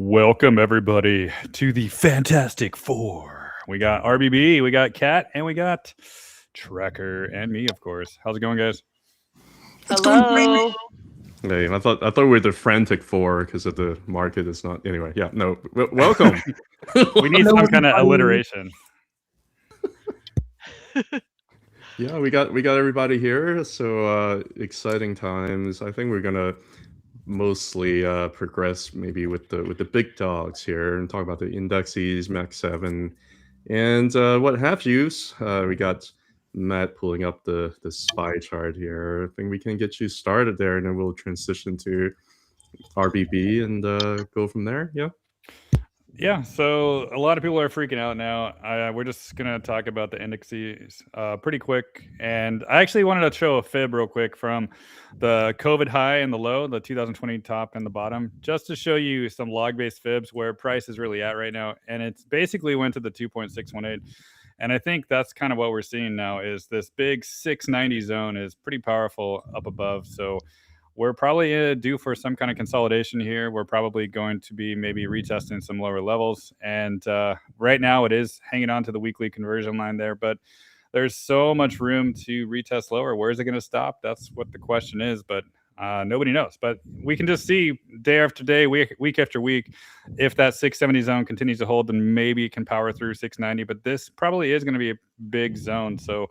Welcome, everybody, to the Fantastic Four. We got RBB, we got Kat, and we got Tracker, and me, of course. How's it going, guys? It's going great. Hello. Hey, I thought we were the frantic four because of the market is not. Anyway, yeah, no. Welcome. We need Hello, some kind of everybody. alliteration. Yeah, we got everybody here. So exciting times. I think we're gonna mostly progress maybe with the big dogs here and talk about the indexes, Max 7, and what have yous. We got Matt pulling up the spy chart here. I think we can get you started there, and then we'll transition to RBB and go from there. Yeah. Yeah, so a lot of people are freaking out now. We're just going to talk about the indexes pretty quick. And I actually wanted to show a fib real quick from the COVID high and the low, the 2020 top and the bottom, just to show you some log-based fibs where price is really at right now. And it's basically went to the 2.618. And I think that's kind of what we're seeing now is this big 690 zone is pretty powerful up above. So we're probably due for some kind of consolidation here. We're probably going to be maybe retesting some lower levels. And right now it is hanging on to the weekly conversion line there, but there's so much room to retest lower. Where is it going to stop? That's what the question is, but nobody knows. But we can just see day after day, week after week, if that 670 zone continues to hold, then maybe it can power through 690. But this probably is going to be a big zone. So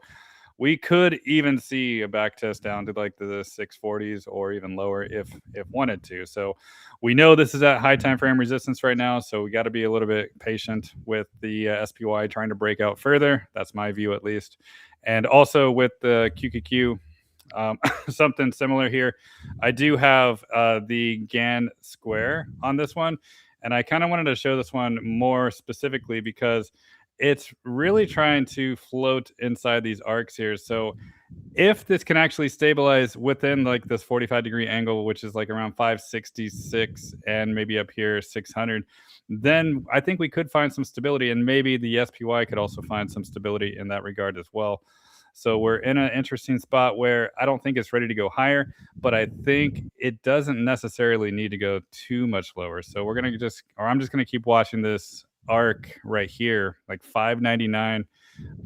we could even see a back test down to like the 640s or even lower if wanted to. So we know this is at high time frame resistance right now. So we got to be a little bit patient with the SPY trying to break out further. That's my view at least. And also with the QQQ, something similar here. I do have the Gann square on this one. And I kind of wanted to show this one more specifically because it's really trying to float inside these arcs here. So if this can actually stabilize within like this 45-degree angle, which is like around 566 and maybe up here 600, then I think we could find some stability, and maybe the SPY could also find some stability in that regard as well. So we're in an interesting spot where I don't think it's ready to go higher, but I think it doesn't necessarily need to go too much lower. So we're going to I'm just going to keep watching this arc right here, like 599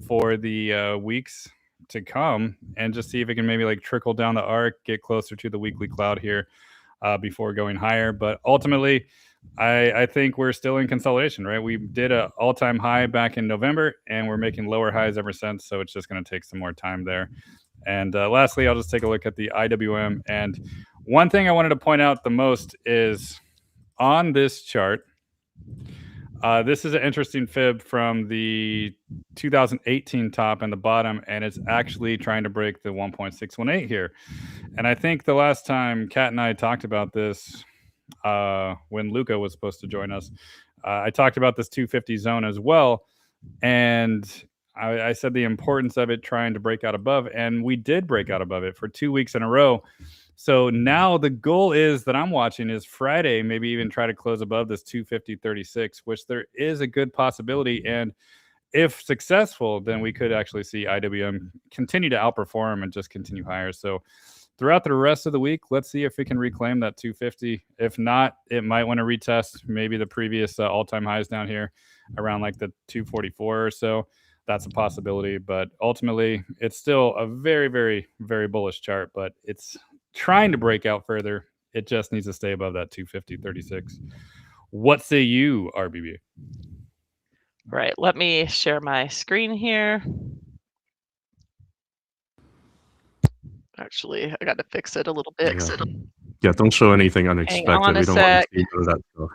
for the weeks to come, and just see if it can maybe like trickle down the arc, get closer to the weekly cloud here before going higher. But ultimately, I think we're still in consolidation, right? We did an all-time high back in November, and we're making lower highs ever since. So it's just going to take some more time there. And lastly, I'll just take a look at the IWM. And one thing I wanted to point out the most is on this chart, this is an interesting fib from the 2018 top and the bottom, and it's actually trying to break the 1.618 here. And I think the last time Kat and I talked about this, when Luca was supposed to join us, I talked about this 250 zone as well. And I said the importance of it trying to break out above, and we did break out above it for 2 weeks in a row. So now the goal is that I'm watching is Friday, maybe even try to close above this 250.36, which there is a good possibility. And if successful, then we could actually see IWM continue to outperform and just continue higher. So throughout the rest of the week, let's see if we can reclaim that 250. If not, it might want to retest maybe the previous all-time highs down here around like the 244 or so. That's a possibility, but ultimately it's still a very, very, very bullish chart, but it's trying to break out further. It just needs to stay above that 250.36. What say you, RBB? Right, let me share my screen here. Actually, I got to fix it a little bit. Yeah, don't show anything unexpected. Hang on We a don't sec. want to see that stuff.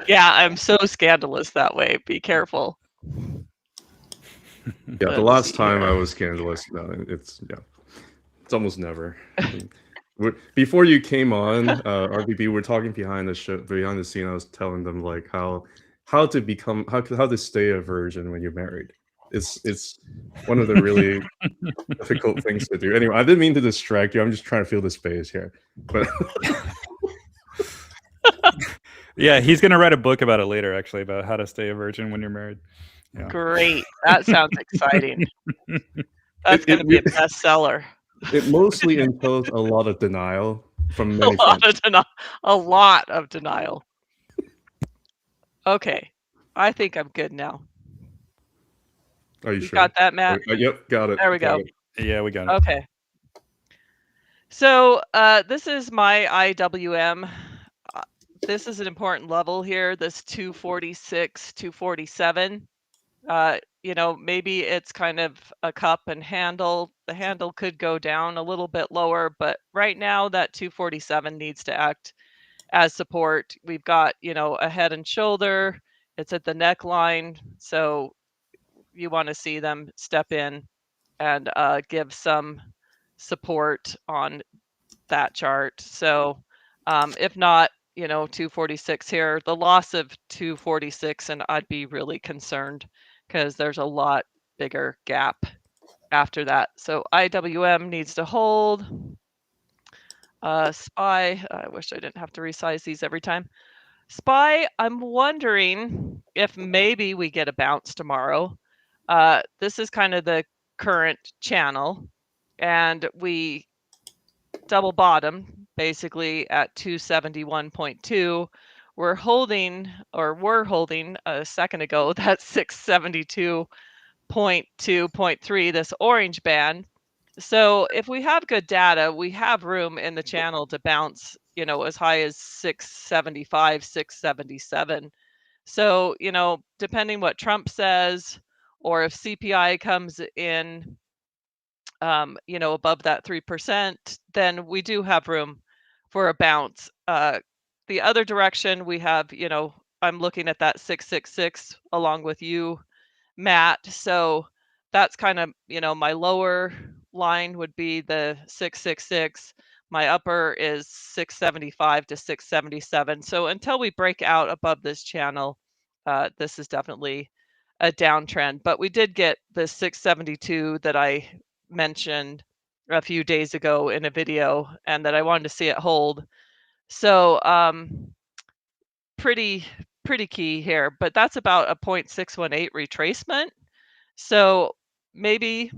Yeah, I'm so scandalous that way. Be careful. Yeah, the last time I was scandalous, no, it's almost never. Before you came on, RBB, we're talking behind the scene. I was telling them like how to stay a virgin when you're married. It's one of the really difficult things to do. Anyway, I didn't mean to distract you. I'm just trying to fill the space here. But yeah, he's gonna write a book about it later, actually, about how to stay a virgin when you're married. Yeah. Great. That sounds exciting. That's going to be a bestseller. It mostly entails a lot of denial, from A many fronts. a lot of denial. Okay, I think I'm good now. Are you You sure? got that, Matt? Yep, got it. There we got go. it. Yeah, we got it. Okay. So this is my IWM. This is an important level here, this 246, 247. You know, maybe it's kind of a cup and handle. The handle could go down a little bit lower, but right now that 247 needs to act as support. We've got, you know, a head and shoulder. It's at the neckline. So you want to see them step in and give some support on that chart. So if not, you know, 246 here, the loss of 246, and I'd be really concerned because there's a lot bigger gap after that. So IWM needs to hold. SPY, I wish I didn't have to resize these every time. SPY, I'm wondering if maybe we get a bounce tomorrow. This is kind of the current channel, and we double bottom basically at 271.2. We're holding a second ago that 672.2.3, this orange band. So if we have good data, we have room in the channel to bounce, you know, as high as 675, 677. So, you know, depending what Trump says, or if CPI comes in, you know, above that 3%, then we do have room for a bounce. The other direction we have, you know, I'm looking at that 666 along with you, Matt. So that's kind of, you know, my lower line would be the 666. My upper is 675 to 677. So until we break out above this channel, this is definitely a downtrend. But we did get the 672 that I mentioned a few days ago in a video, and that I wanted to see it hold. So pretty key here, but that's about a 0.618 retracement. So maybe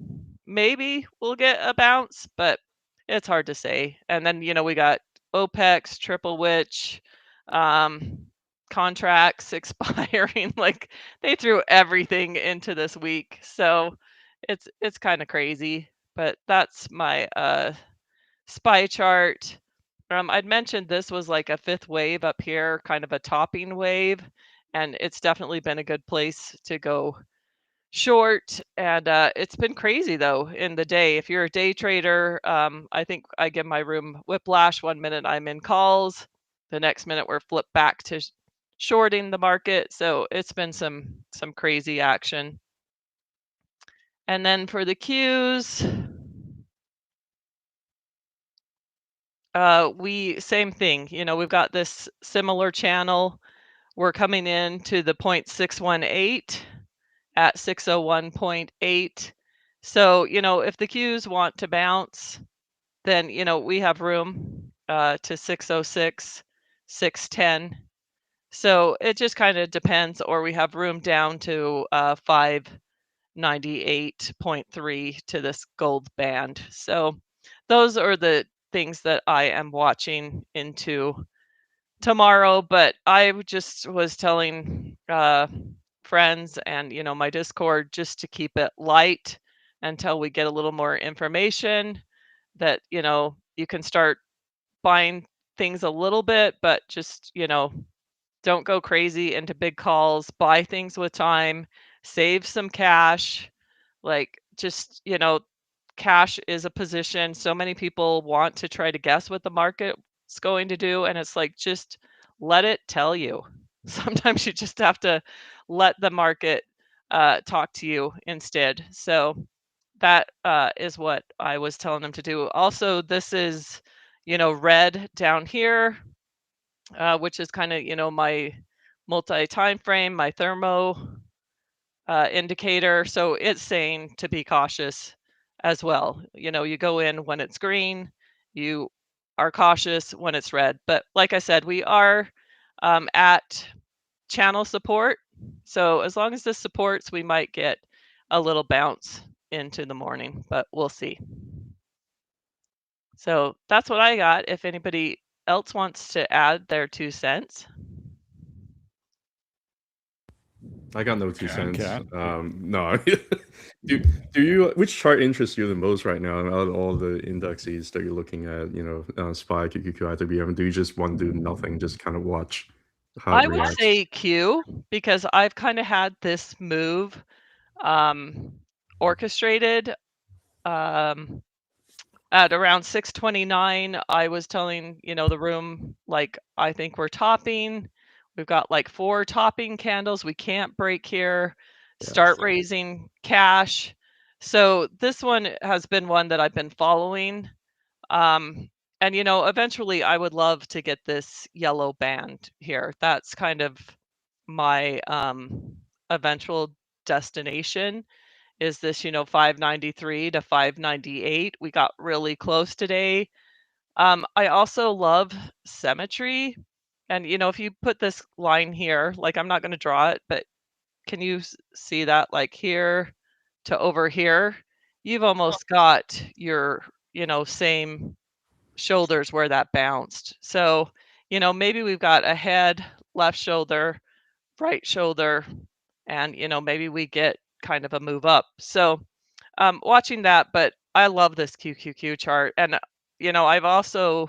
we'll get a bounce, but it's hard to say. And then, you know, we got OPEX, Triple Witch, contracts expiring. Like they threw everything into this week. So it's kind of crazy, but that's my SPY chart. I'd mentioned this was like a fifth wave up here, kind of a topping wave, and it's definitely been a good place to go short. And it's been crazy though in the day. If you're a day trader, I think I give my room whiplash. 1 minute I'm in calls, the next minute we're flipped back to shorting the market. So it's been some crazy action. And then for the Qs, we same thing. You know, we've got this similar channel. We're coming in to the 0.618 at 601.8. So, you know, if the Qs want to bounce, then, you know, we have room to 606, 610. So it just kind of depends, or we have room down to 598.3 to this gold band. So those are the things that I am watching into tomorrow. But I just was telling friends and, you know, my Discord just to keep it light until we get a little more information, that, you know, you can start buying things a little bit, but just, you know, don't go crazy into big calls, buy things with time, save some cash. Like, just, you know, cash is a position. So many people want to try to guess what the market's going to do. And it's like, just let it tell you. Sometimes you just have to let the market talk to you instead. So that is what I was telling them to do. Also, this is, you know, red down here, which is kind of, you know, my multi-time frame, my thermo indicator. So it's saying to be cautious as well. You know, you go in when it's green, you are cautious when it's red. But like I said, we are at channel support. So as long as this supports, we might get a little bounce into the morning, but we'll see. So that's what I got. If anybody else wants to add their 2 cents. I got no 2 Okay, cents. okay. No. do you which chart interests you the most right now out of all the indexes that you're looking at? SPY, QQQ, IWM. Do you just want to do nothing, just kind of watch how it I would reacts? say Q, because I've kind of had this move orchestrated at around 6:29. I was telling the room, like, I think we're topping. We've got like 4 topping candles. We can't break here. Start Yes. raising cash. So this one has been one that I've been following. And eventually I would love to get this yellow band here. That's kind of my eventual destination, is this 593 to 598. We got really close today. I also love symmetry. And if you put this line here, like, I'm not going to draw it, but can you see that, like, here to over here? You've almost got your same shoulders where that bounced. So maybe we've got a head, left shoulder, right shoulder, and maybe we get kind of a move up. So watching that, but I love this QQQ chart. And I've also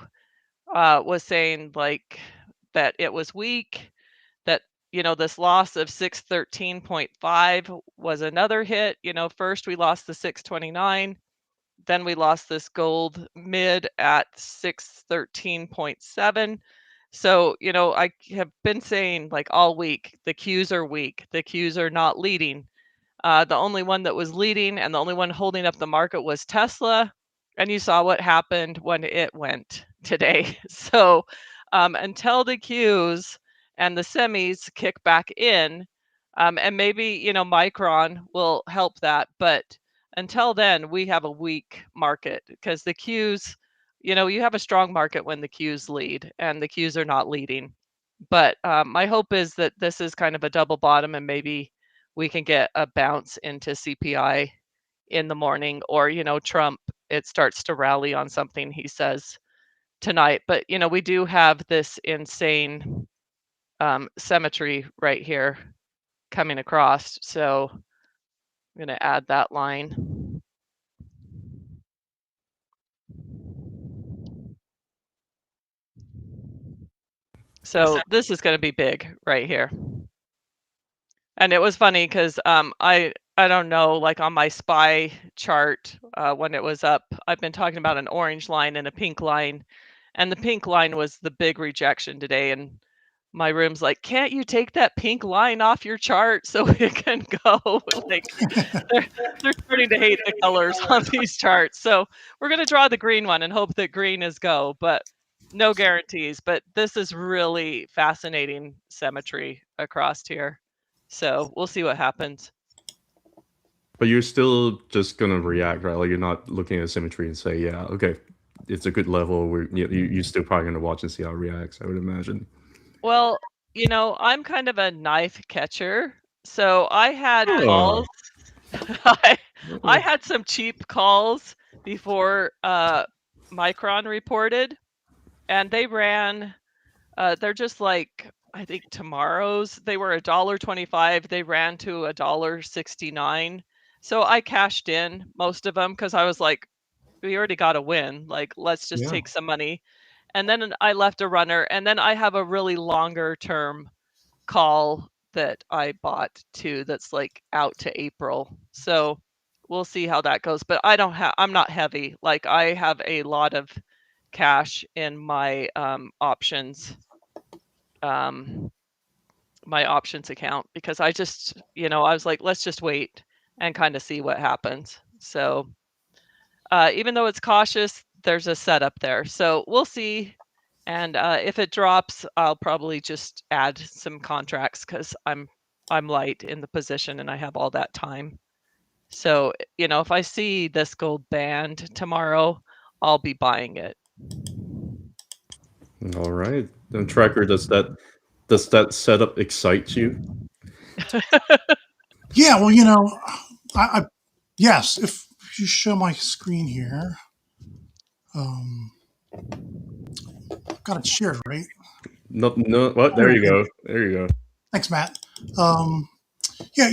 was saying, like, that it was weak, that this loss of 613.5 was another hit. First we lost the 629, then we lost this gold mid at 613.7. So I have been saying, like, all week, the Qs are weak, the Qs are not leading. The only one that was leading and the only one holding up the market was Tesla. And you saw what happened when it went today. So until the Qs and the semis kick back in, and maybe, Micron will help that. But until then, we have a weak market, because the Qs, you have a strong market when the Qs lead, and the Qs are not leading. But my hope is that this is kind of a double bottom, and maybe we can get a bounce into CPI in the morning, or Trump, it starts to rally on something he says tonight. But we do have this insane symmetry right here coming across, so I'm going to add that line. So this is going to be big right here. And it was funny because I don't know, like, on my SPY chart, when it was up, I've been talking about an orange line and a pink line, and the pink line was the big rejection today. And my room's like, can't you take that pink line off your chart so it can go? Like, they're starting to hate the colors on these charts. So we're going to draw the green one and hope that green is go, but no guarantees. But this is really fascinating symmetry across here. So we'll see what happens. But you're still just gonna react, right? Like, you're not looking at symmetry and say, yeah, okay, it's a good level. You're still probably gonna watch and see how it reacts, I would imagine. Well, I'm kind of a knife catcher. So I had Oh. calls. I had some cheap calls before Micron reported, and they ran, they're just like, I think tomorrow's, they were $1.25. They ran to $1.69. So I cashed in most of them, because I was like, we already got a win. Like, let's just take some money. And then I left a runner, and then I have a really longer term call that I bought too, that's like out to April. So we'll see how that goes. But I'm not heavy. Like, I have a lot of cash in my options account, because I just, I was like, let's just wait and kind of see what happens. So even though it's cautious, there's a setup there. So we'll see. And if it drops, I'll probably just add some contracts, because I'm light in the position and I have all that time. So if I see this gold band tomorrow, I'll be buying it. All right. And Tracker, does that setup excite you? Yeah, well, I yes, if you show my screen here. Got it shared, right? No, what? There you go. There you go. Thanks, Matt. Yeah,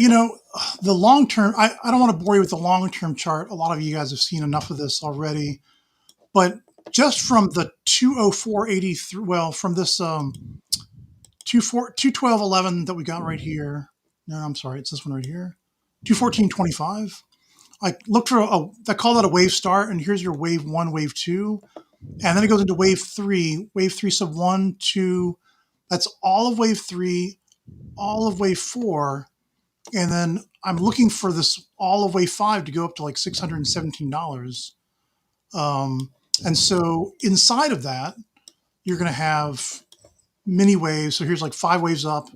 the long term, I don't want to bore you with the long term chart. A lot of you guys have seen enough of this already. But just from the 204.83, well, from this 212.11 that we got right here. No, I'm sorry, it's this one right here. 214.25. I looked for I call that a wave start, and here's your wave 1, wave 2. And then it goes into wave 3 sub 1, 2. That's all of wave 3, all of wave 4. And then I'm looking for this all of wave 5 to go up to like $617. And so inside of that, you're going to have mini waves. So here's like 5 waves up,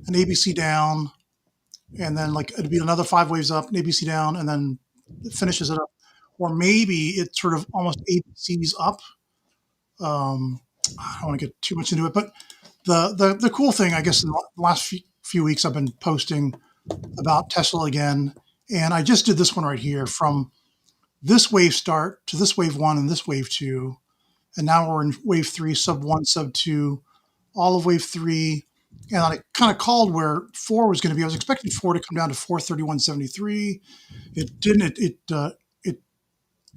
an ABC down, and then like it'd be another 5 waves up, an ABC down, and then it finishes it up. Or maybe it sort of almost ABCs up. I don't want to get too much into it, but the cool thing, I guess, in the last few weeks, I've been posting about Tesla again, and I just did this one right here from this wave start to this wave 1 and this wave 2, and now we're in wave 3, sub 1, sub 2, all of wave 3, and I kind of called where 4 was going to be. I was expecting 4 to come down to 431.73. It didn't. It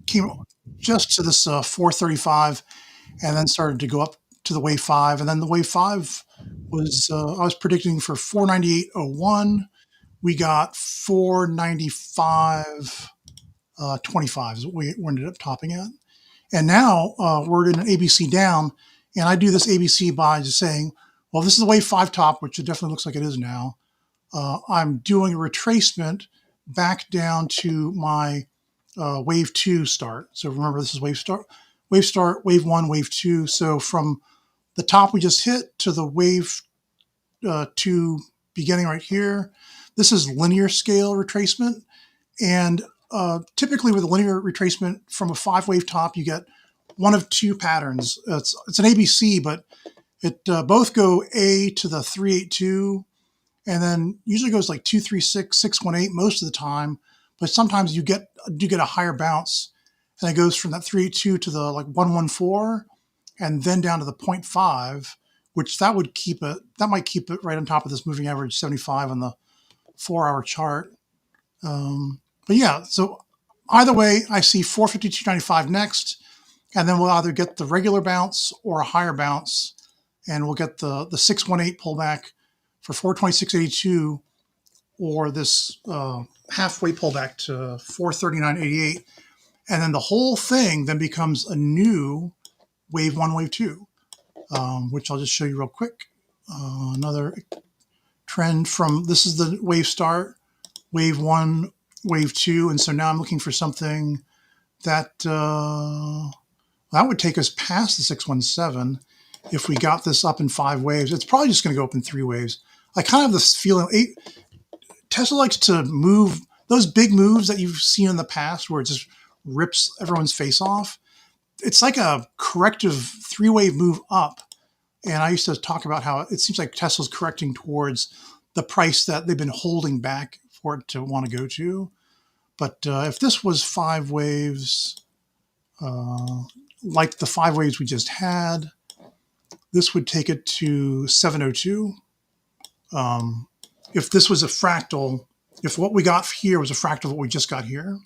came just to this 435, and then started to go up to the wave 5, and then the wave 5 was I was predicting for 498.01. We got 495.25 is what we ended up topping at. And now we're in an ABC down, and I do this ABC by just saying, well, this is the wave 5 top, which it definitely looks like it is now. I'm doing a retracement back down to my wave 2 start. So remember, this is wave start, wave 1, wave 2. So from the top we just hit to the wave 2 beginning right here, this is linear scale retracement. And typically with a linear retracement from a 5-wave top, you get one of 2 patterns. It's an ABC, but it both go A to the 382, and then usually goes like 236, 618 most of the time. But sometimes you do get a higher bounce, and it goes from that 382 to the like 114, and then down to the 0.5, which that might keep it right on top of this moving average 75 on the 4-hour chart. But yeah, so either way, I see 452.95 next, and then we'll either get the regular bounce or a higher bounce, and we'll get the 618 pullback for 426.82, or this halfway pullback to 439.88, and then the whole thing then becomes a new wave 1, wave 2, which I'll just show you real quick. Another trend from this is the wave start, wave 1, wave 2, and so now I'm looking for something that that would take us past the 617 if we got this up in 5 waves. It's probably just going to go up in 3 waves. I kind of have this feeling Tesla likes to move those big moves that you've seen in the past where it just rips everyone's face off. It's like a corrective 3-wave move up. And I used to talk about how it seems like Tesla's correcting towards the price that they've been holding back for it to want to go to. But if this was 5 waves, like the 5 waves we just had, this would take it to 702. If this was a fractal, if what we got here was a fractal of what we just got here.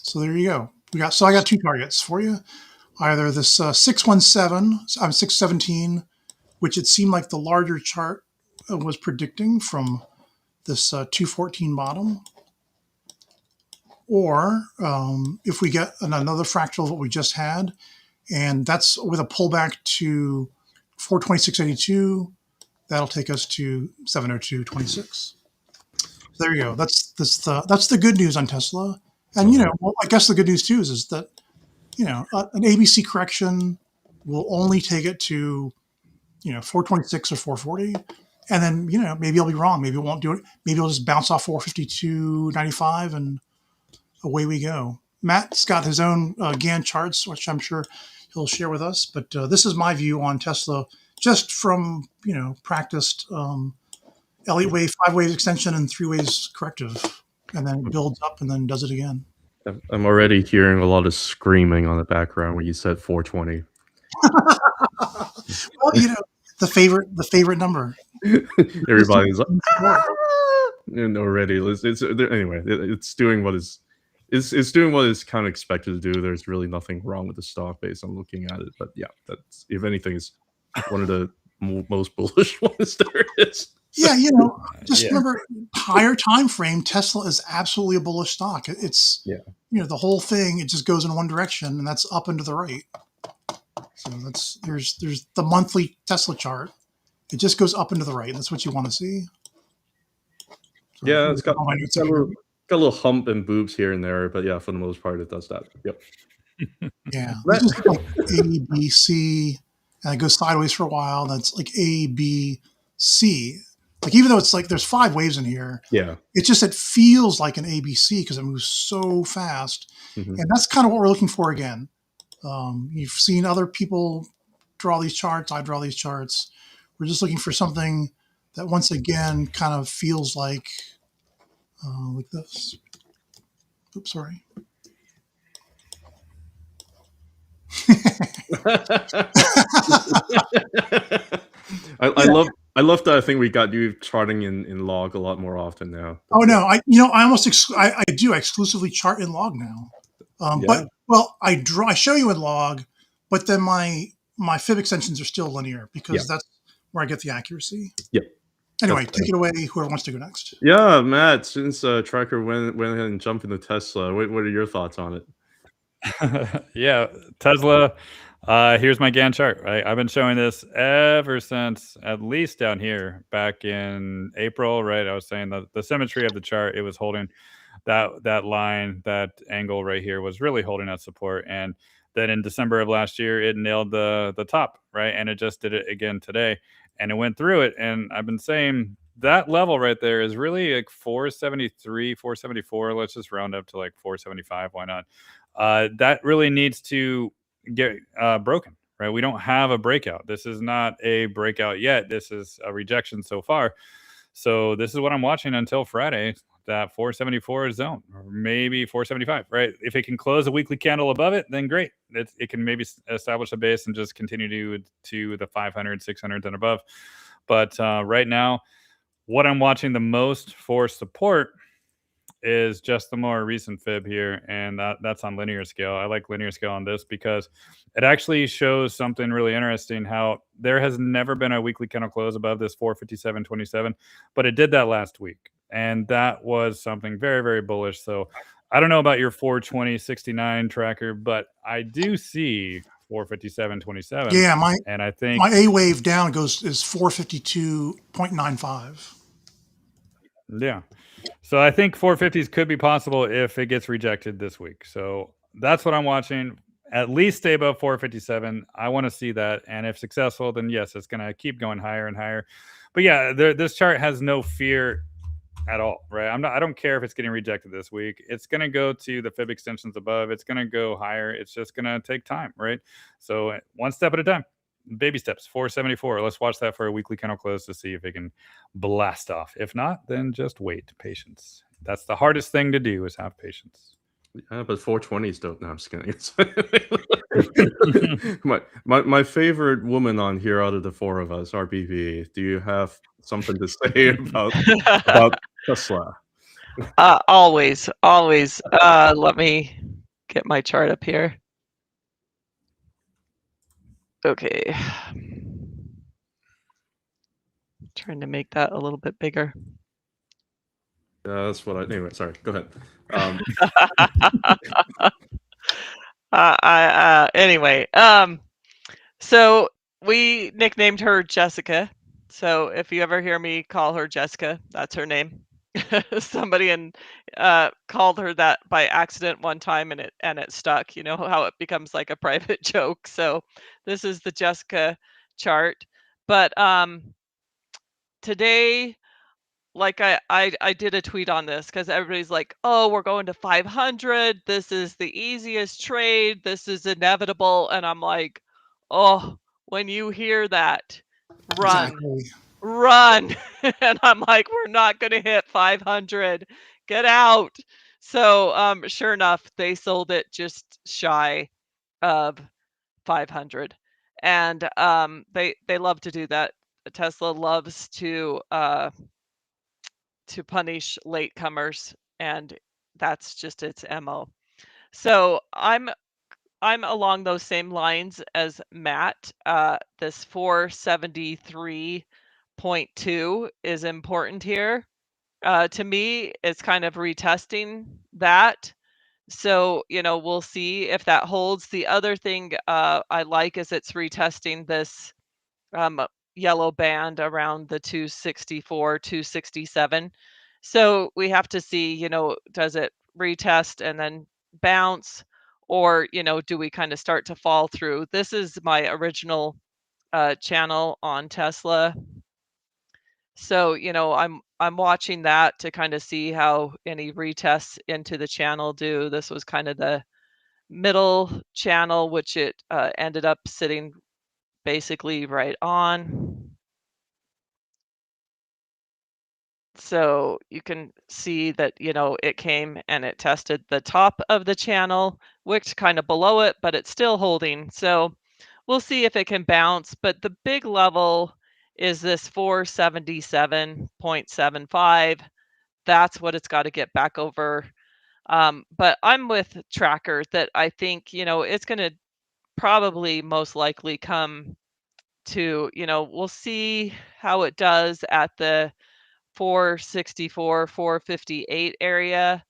So there you go. I got 2 targets for you. Either this 617, which it seemed like the larger chart was predicting from this 214 bottom, or if we get another fractal of what we just had, and that's with a pullback to 426.82, that'll take us to 702.26. There you go. That's the good news on Tesla. And well, I guess the good news too is that an ABC correction will only take it to 426 or 440, and then maybe I'll be wrong. Maybe it won't do it. Maybe it'll just bounce off 452.95 and away we go. Matt's got his own Gann charts, which I'm sure he'll share with us. But this is my view on Tesla, just from practiced Elliott wave, 5 waves extension, and 3 waves corrective, and then it builds up and then does it again. I'm already hearing a lot of screaming on the background when you said 420. Well, the favorite number. Everybody's like, Support. and already anyway. It's doing what it's doing what it's kind of expected to do. There's really nothing wrong with the stock based on looking at it. But yeah, that's if anything is one of the most bullish ones there is. Yeah, just remember, higher time frame, Tesla is absolutely a bullish stock. It's the whole thing. It just goes in one direction, and that's up and to the right. So there's the monthly Tesla chart. It just goes up and to the right. That's what you want to see. So Yeah, it's got a little hump and boobs here and there, but yeah, for the most part, it does that. Yep. Yeah, this is like A, B, C, and it goes sideways for a while. That's like A, B, C. Like even though it's like there's 5 waves in here, it feels like an ABC because it moves so fast, and that's kind of what we're looking for again. You've seen other people draw these charts. I draw these charts. We're just looking for something that once again kind of feels like this. Oops, sorry. I love that. I think we got you charting in log a lot more often now. Oh no, I almost I do exclusively chart in log now. But I show you in log, but then my fib extensions are still linear because that's where I get the accuracy. Yep. Anyway, take it away. Whoever wants to go next. Yeah, Matt. Since Tracker went ahead and jumped into Tesla, what are your thoughts on it? Yeah, Tesla. Here's my Gann chart. Right? I've been showing this ever since at least down here back in April. Right, I was saying that the symmetry of the chart, it was holding that line, that angle right here was really holding that support. And then in December of last year, it nailed the top, right? And it just did it again today, and it went through it. And I've been saying that level right there is really like 473, 474. Let's just round up to like 475. Why not? That really needs to get broken, right? We don't have a breakout. This is not a breakout yet. This is a rejection so far. So this is what I'm watching until Friday, that 474 zone, or maybe 475, right? If it can close a weekly candle above it, then great. It can maybe establish a base and just continue to the 500, 600 and above. But right now, what I'm watching the most for support is just the more recent fib here, and that's on linear scale. I like linear scale on this because it actually shows something really interesting, how there has never been a weekly candle close above this 457.27, but it did that last week, and that was something very, very bullish. So I don't know about your 420.69 tracker, but I do see 457.27. Yeah, and I think my A wave down is 452.95. Yeah. So I think 450s could be possible if it gets rejected this week. So that's what I'm watching. At least stay above 457. I want to see that. And if successful, then yes, it's going to keep going higher and higher. But yeah, this chart has no fear at all, right? I don't care if it's getting rejected this week. It's going to go to the fib extensions above. It's going to go higher. It's just going to take time, right? So one step at a time. Baby steps, 474. Let's watch that for a weekly candle close to see if it can blast off. If not, then just wait. Patience. That's the hardest thing to do, is have patience. Yeah, but 420s don't. No, I'm just kidding. my favorite woman on here out of the 4 of us, RBV. Do you have something to say about Tesla? Always. Let me get my chart up here. Okay. Trying to make that a little bit bigger. Yeah, that's what anyway, sorry, go ahead. Anyway, so we nicknamed her Jessica. So if you ever hear me call her Jessica, that's her name. Somebody called her that by accident one time, and it stuck. You know how it becomes like a private joke. So this is the Jessica chart. But today, like I did a tweet on this because everybody's like, oh, we're going to 500. This is the easiest trade. This is inevitable. And I'm like, oh, when you hear that, run. Exactly. Run. And I'm like, we're not going to hit 500. Get out. So sure enough, they sold it just shy of 500, and they love to do that. Tesla loves to punish latecomers, and that's just its MO. So I'm along those same lines as Matt. This 473.2 is important here. To me, it's kind of retesting that. So, we'll see if that holds. The other thing I like is it's retesting this yellow band around the 264, 267. So we have to see, does it retest and then bounce, or, do we kind of start to fall through? This is my original channel on Tesla. So, I'm watching that to kind of see how any retests into the channel do. This was kind of the middle channel, which it ended up sitting basically right on. So you can see that, it came and it tested the top of the channel, wicked kind of below it, but it's still holding. So we'll see if it can bounce. But the big level is this 477.75. That's what it's got to get back over. But I'm with Tracker that I think, it's going to probably most likely come to, we'll see how it does at the 464, 458 area.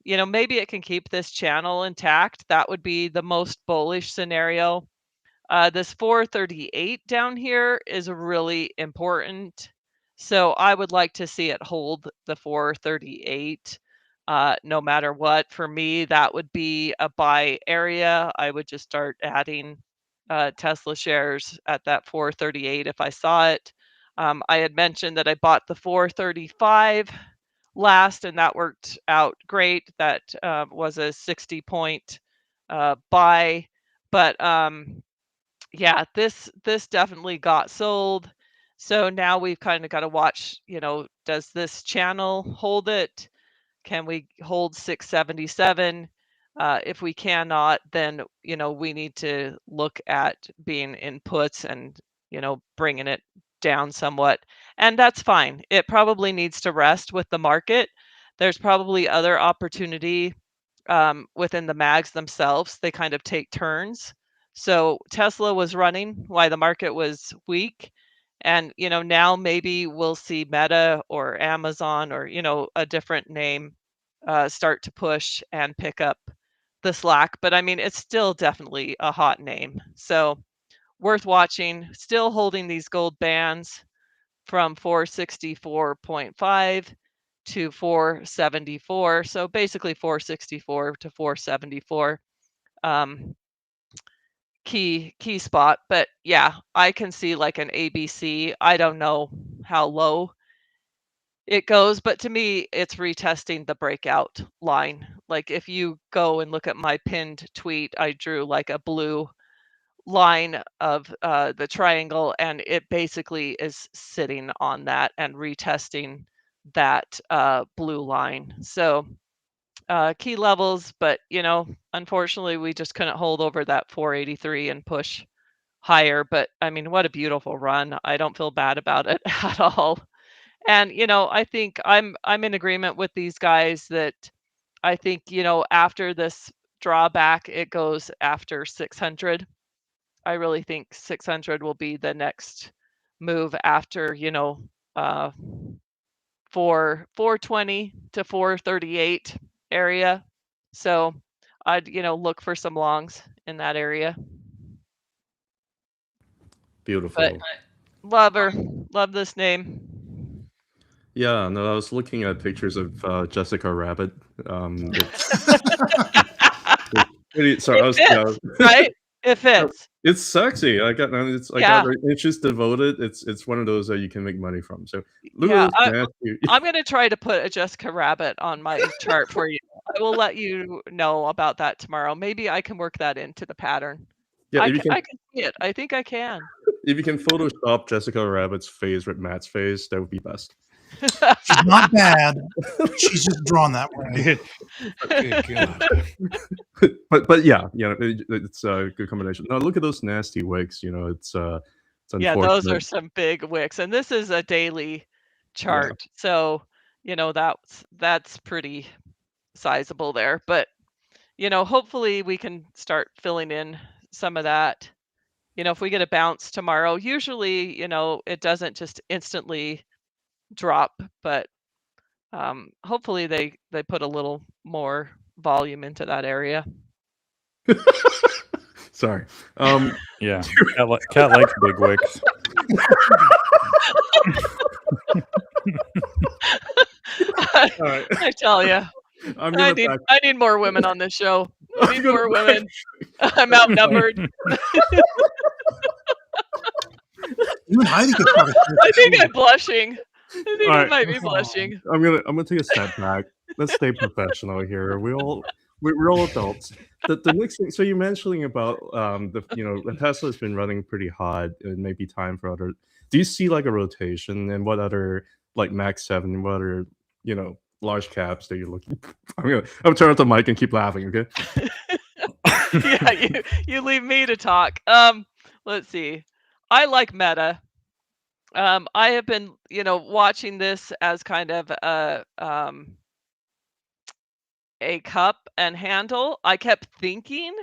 Maybe it can keep this channel intact. That would be the most bullish scenario. This 438 down here is really important. So I would like to see it hold the 438 no matter what. For me, that would be a buy area. I would just start adding Tesla shares at that 438 if I saw it. I had mentioned that I bought the 435 last, and that worked out great. That was a 60-point buy. But yeah, this definitely got sold. So now we've kind of got to watch, does this channel hold it? Can we hold 677? If we cannot, then, we need to look at being in puts and, bringing it down somewhat. And that's fine. It probably needs to rest with the market. There's probably other opportunity within the mags themselves. They kind of take turns. So Tesla was running while the market was weak. And, now maybe we'll see Meta or Amazon or, a different name start to push and pick up the slack. But I mean, it's still definitely a hot name. So worth watching. Still holding these gold bands from 464.5 to 474. So basically 464 to 474. Key spot. But yeah, I can see like an ABC. I don't know how low it goes, but to me, it's retesting the breakout line. Like if you go and look at my pinned tweet, I drew like a blue line of the triangle, and it basically is sitting on that and retesting that blue line. So key levels, but unfortunately, we just couldn't hold over that 483 and push higher. But I mean, what a beautiful run. I don't feel bad about it at all. And I think I'm in agreement with these guys that I think, after this drawback, it goes after 600. I really think 600 will be the next move after, 420 to 438 area. So I'd, look for some longs in that area. Beautiful. But love her. Love this name. Yeah, no, I was looking at pictures of Jessica Rabbit. Sorry, I was, right? It fits. It's sexy. I got it's just devoted. It's one of those that you can make money from. So look at this. I'm gonna try to put a Jessica Rabbit on my chart for you. I will let you know about that tomorrow. Maybe I can work that into the pattern. Yeah, I can see it. I think I can. If you can Photoshop Jessica Rabbit's face with Matt's face, that would be best. She's not bad. She's just drawn that way. Good God. but yeah, it's a good combination. No, look at those nasty wicks. It's Yeah, those are unfortunate. some big wicks, and this is a daily chart, so that's pretty sizable there. But hopefully we can start filling in some of that. If we get a bounce tomorrow, usually it doesn't just instantly drop, but hopefully they put a little more volume into that area. Sorry. Yeah, cat likes big wicks. All right. I tell you, I'm I gonna back. need more women on this show. I I'm need gonna more back- women. I'm outnumbered. You and Heidi could start a I think I'm blushing. I think I Alright. might be blushing. I'm gonna take a step back. Let's stay professional here. we're all adults. The next thing. So you're mentioning about the Tesla's been running pretty hot. It may be time for other. Do you see like a rotation and what other like Max 7? What other large caps that you're looking? I'm turn off the mic and keep laughing. Okay. Yeah, you leave me to talk. Let's see. I like Meta. I have been, watching this as kind of a cup and handle. I kept thinking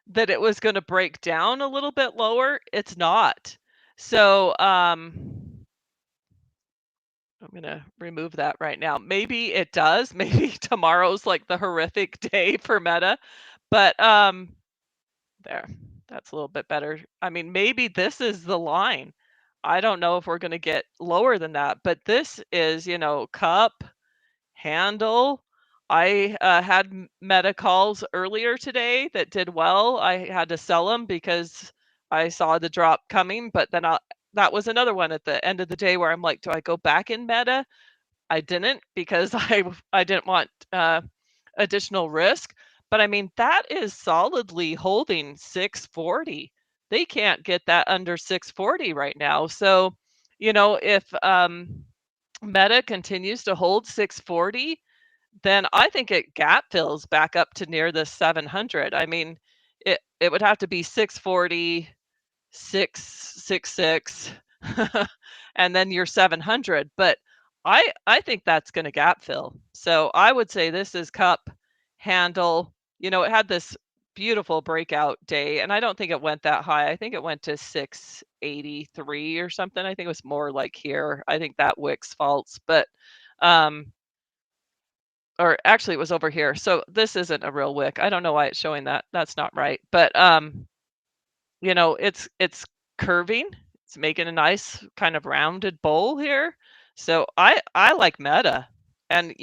that it was going to break down a little bit lower. It's not. So, I'm going to remove that right now. Maybe it does. Maybe tomorrow's like the horrific day for Meta. But there. That's a little bit better. I mean, maybe this is the line. I don't know if we're going to get lower than that, but this is, cup, handle. I had Meta calls earlier today that did well. I had to sell them because I saw the drop coming, but then that was another one at the end of the day where I'm like, do I go back in Meta? I didn't because I didn't want additional risk. But I mean, that is solidly holding 640. They can't get that under 640 right now. So, if Meta continues to hold 640, then I think it gap fills back up to near the 700. I mean, it would have to be 640, 666, and then you're 700. But I think that's going to gap fill. So I would say this is cup, handle. It had this beautiful breakout day, and I don't think it went that high. I think it went to 683 or something. I think it was more like here. I think that Wix faults, but or actually it was over here. So this isn't a real wick. I don't know why it's showing that. That's not right. But it's curving. It's making a nice kind of rounded bowl here. So I like Meta. And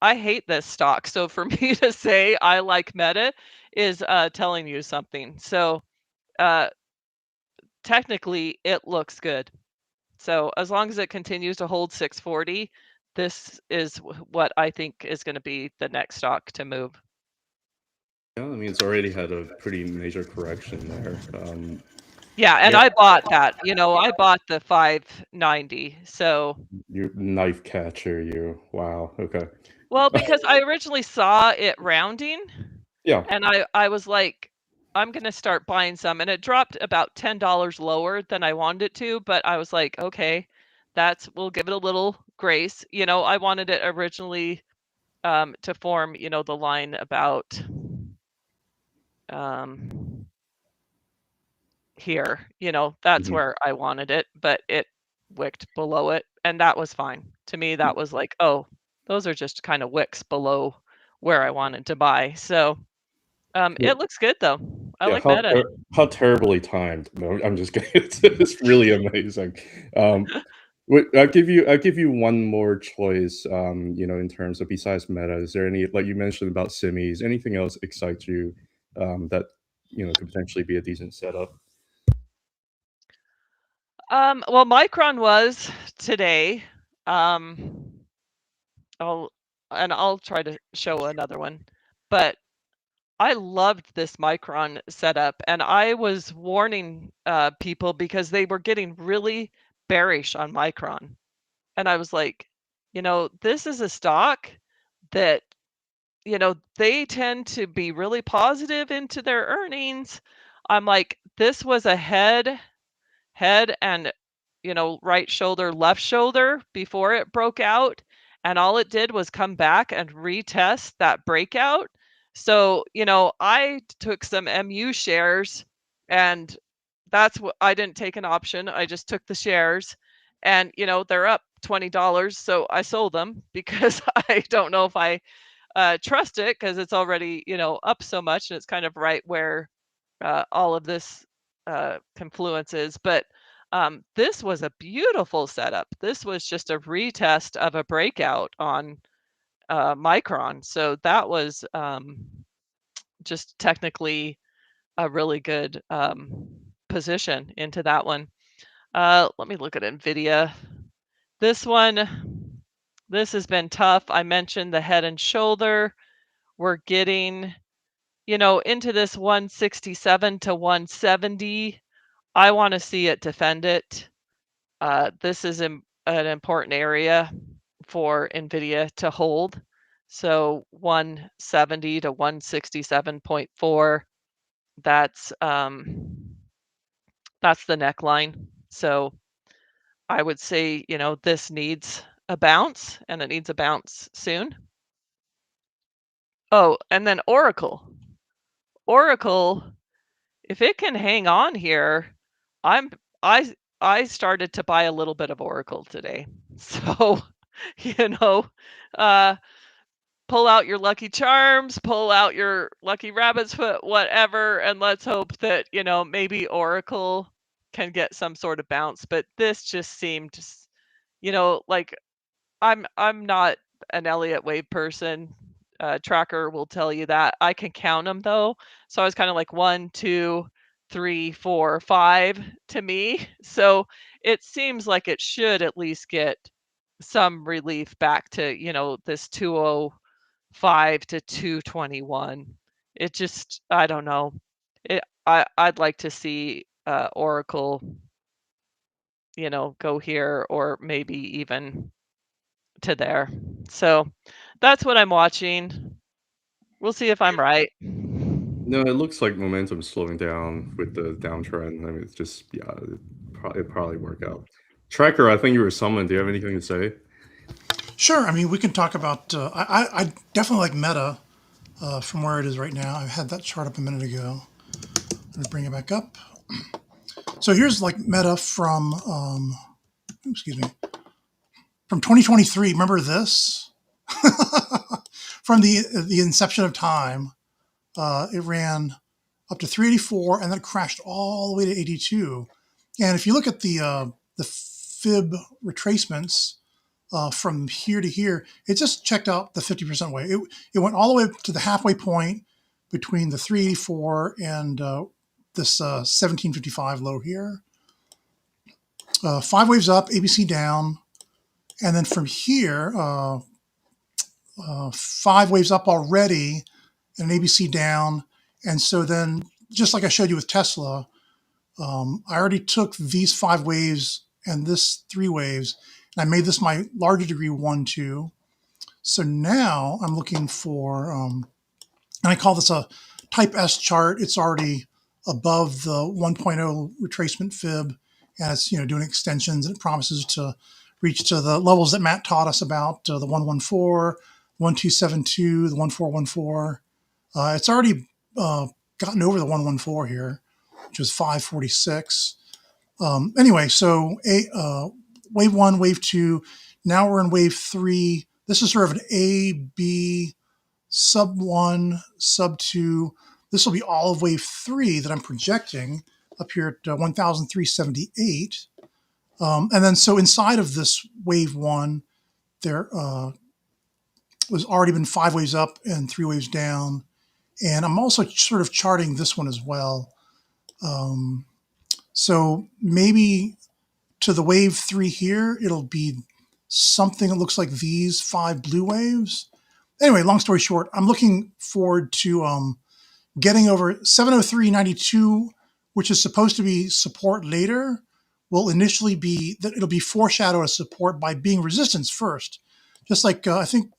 I hate this stock. So for me to say I like Meta is telling you something. So technically it looks good. So as long as it continues to hold 640, this is what I think is going to be the next stock to move. Yeah, I mean it's already had a pretty major correction there. Yeah, and Yeah. I bought that. I bought the 590. So You knife catcher, you. Wow. Okay. well, because I originally saw it rounding, Yeah. and I was like, I'm gonna start buying some, and it dropped about $10 lower than I wanted it to, but I was like, okay, we'll give it a little grace. I wanted it originally to form, the line about here. That's Mhm. where I wanted it, but it wicked below it, and that was fine. To me, that was like, oh, those are just kind of wicks below where I wanted to buy. So it looks good though. I like Meta. How terribly timed. No, I'm just kidding. It's really amazing. I'll give you one more choice. In terms of besides Meta, is there any, like you mentioned about semis, anything else excites you that could potentially be a decent setup? Well, Micron was today. I'll try to show another one, but I loved this Micron setup, and I was warning people because they were getting really bearish on Micron, and I was like, this is a stock that, they tend to be really positive into their earnings. I'm like, this was a head and, right shoulder, left shoulder before it broke out. And all it did was come back and retest that breakout. So, I took some MU shares, and that's what I didn't take an option. I just took the shares, and, they're up $20. So I sold them because I don't know if I trust it, because it's already, up so much, and it's kind of right where all of this confluence is. But this was a beautiful setup. This was just a retest of a breakout on Micron. So that was just technically a really good position into that one. Let me look at NVIDIA. This has been tough. I mentioned the head and shoulder. We're getting, into this 167 to 170. I want to see it defend it. This is an important area for NVIDIA to hold. So 170 to 167.4, that's the neckline. So I would say, this needs a bounce, and it needs a bounce soon. Oh, and then Oracle. Oracle, if it can hang on here, I started to buy a little bit of Oracle today. So, pull out your lucky charms, pull out your lucky rabbit's foot, whatever, and let's hope that, maybe Oracle can get some sort of bounce. But this just seemed, like, I'm not an Elliott wave person. Tracker will tell you that. I can count them though. So I was kind of like 1, 2, 3, 4, 5 to me. So it seems like it should at least get some relief back to, this 205 to 221. It just, I don't know. I'd like to see Oracle, go here, or maybe even to there. So that's what I'm watching. We'll see if I'm right. No, it looks like momentum's slowing down with the downtrend. I mean, it's just, yeah, it probably work out. Tracker, I think you were summoned. Do you have anything to say? Sure. I mean, we can talk about. I definitely like Meta from where it is right now. I had that chart up a minute ago. Let me bring it back up. So here's like Meta from, excuse me, from 2023. Remember this? From the inception of time, it ran up to 384, and then it crashed all the way to 82. And if you look at the fib retracements from here to here, it just checked out the 50% way. It went all the way to the halfway point between the 384 and this 1755 low here. 5 waves up, ABC down, and then from here, 5 waves up already, and an ABC down. And so then, just like I showed you with Tesla, I already took these 5 waves and this 3 waves, and I made this my larger degree 1, 2. So now I'm looking for, and I call this a type S chart. It's already above the 1.0 retracement fib, and it's doing extensions, and it promises to reach to the levels that Matt taught us about, the 114, 1272, the 1414. It's already gotten over the 114 here, which is 546. Anyway, so wave 1, wave 2. Now we're in wave 3. This is sort of an A, B, sub 1, sub 2. This will be all of wave 3 that I'm projecting up here at 1,378. And then so inside of this wave 1, there was already been 5 waves up and 3 waves down. And I'm also sort of charting this one as well. So maybe to the wave 3 here, it'll be something that looks like these 5 blue waves. Anyway, long story short, I'm looking forward to getting over 703.92, which is supposed to be support later. Will initially be that it'll be foreshadowed as support by being resistance first. just like I think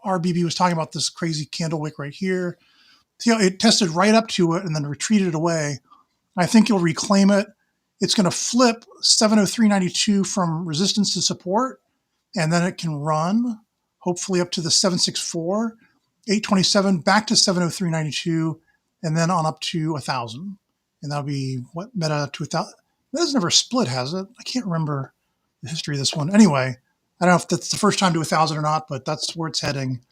RBB was talking about this crazy candle wick right here. See how it tested right up to it and then retreated away. I think you'll reclaim it. It's going to flip 703.92 from resistance to support, and then it can run hopefully up to the 764, 827, back to 703.92, and then on up to 1,000. And that'll be what Meta to 1,000. Meta's never split, has it? I can't remember the history of this one. Anyway, I don't know if that's the first time to 1,000 or not, but that's where it's heading.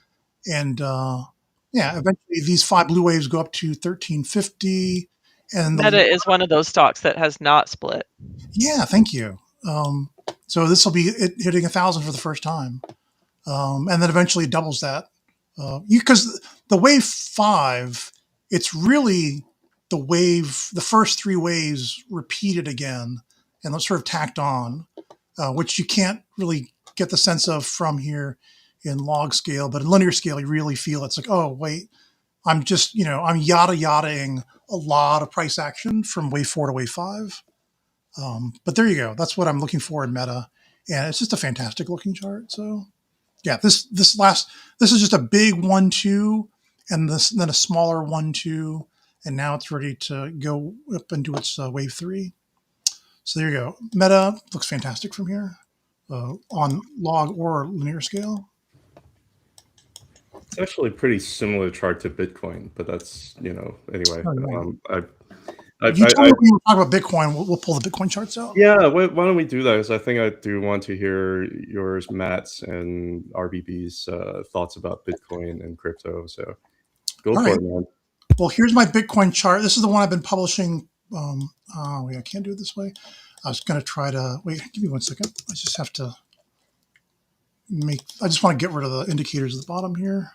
And yeah, eventually these 5 blue waves go up to 1350. And Meta is one of those stocks that has not split. yeah, thank you. So this will be it hitting 1,000 for the first time, and then eventually it doubles that. Because the wave 5, it's really the first 3 waves repeated again and sort of tacked on, which you can't really get the sense of from here in log scale, but in linear scale, you really feel it's like, oh wait, I'm just I'm yada-yadaing a lot of price action from wave 4 to wave 5. But there you go. That's what I'm looking for in Meta, and it's just a fantastic looking chart. So yeah, this is just a big 1-2, and then a smaller 1-2, and now it's ready to go up into its wave 3. So there you go. Meta looks fantastic from here on log or linear scale. It's actually a pretty similar chart to Bitcoin, but that's anyway. Oh, yeah. I You told me we were talking about Bitcoin. We'll pull the Bitcoin charts out. Yeah, why don't we do that? Because I think I do want to hear yours, Matt's, and RBB's thoughts about Bitcoin and crypto. So go All for right. it, man. Well, here's my Bitcoin chart. This is the one I've been publishing. Wait, I can't do it this way. I was going to try to wait. Give me 1 second. I just have to I just want to get rid of the indicators at the bottom here.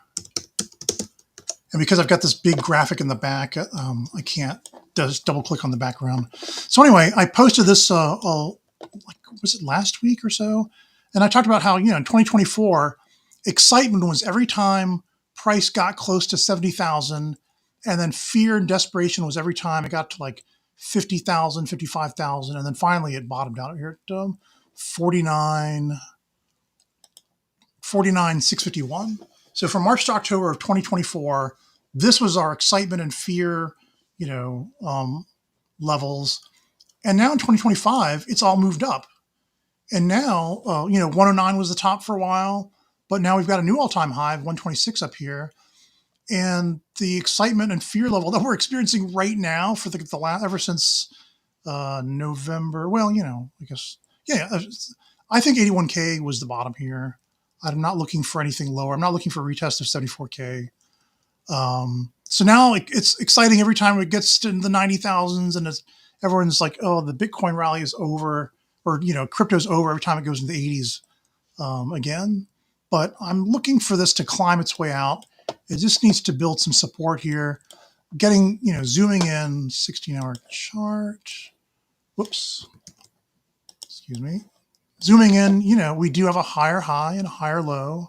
And because I've got this big graphic in the back, I can't just double click on the background. So anyway, I posted this, was it last week or so? And I talked about how, in 2024, excitement was every time price got close to 70,000, and then fear and desperation was every time it got to like 50,000, 55,000, and then finally it bottomed out here at 49,651. So from March to October of 2024, this was our excitement and fear, levels. And now in 2025, it's all moved up. And now, 109 was the top for a while, but now we've got a new all-time high of 126 up here. And the excitement and fear level that we're experiencing right now for the last, ever since November, I guess, I think 81K was the bottom here. I'm not looking for anything lower. I'm not looking for a retest of 74K. So now it's exciting every time it gets to the 90,000s, and everyone's like, oh, the Bitcoin rally is over, or, crypto's over every time it goes into the 80s again. But I'm looking for this to climb its way out. It just needs to build some support here. Getting, zooming in 16-hour chart. Whoops. Excuse me. Zooming in, we do have a higher high and a higher low.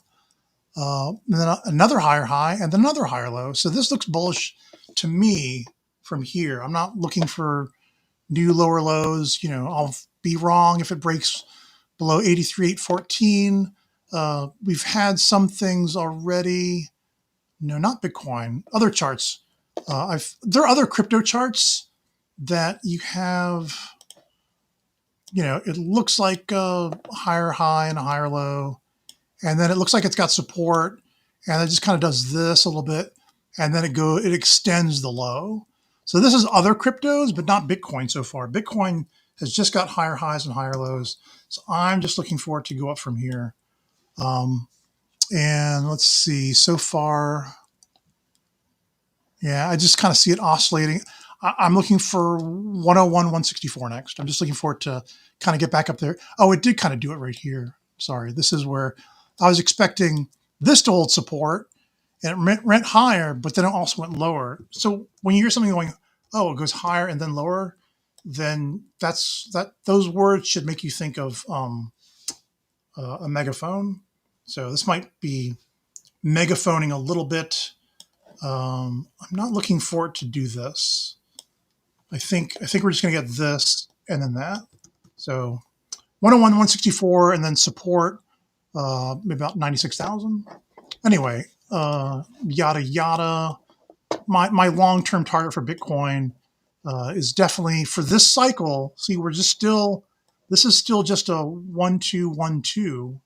And then another higher high and then another higher low. So this looks bullish to me from here. I'm not looking for new lower lows. I'll be wrong if it breaks below 83,814. We've had some things already. No, not Bitcoin. Other charts. There are other crypto charts that you have. It looks like a higher high and a higher low. And then it looks like it's got support, and it just kind of does this a little bit, and then it extends the low. So this is other cryptos, but not Bitcoin so far. Bitcoin has just got higher highs and higher lows. So I'm just looking for it to go up from here. And let's see, so far, I just kind of see it oscillating. I'm looking for 101, 164 next. I'm just looking for it to kind of get back up there. Oh, it did kind of do it right here. Sorry, this is where I was expecting this to hold support, and it went higher, but then it also went lower. So when you hear something going, oh, it goes higher and then lower, then those words should make you think of a megaphone. So this might be megaphoning a little bit. I'm not looking for it to do this. I think we're just going to get this and then that. So 101, 164, and then support maybe about 96,000. Anyway, yada yada. My long term target for Bitcoin is definitely for this cycle. See, this is still just a 1-2-1-2.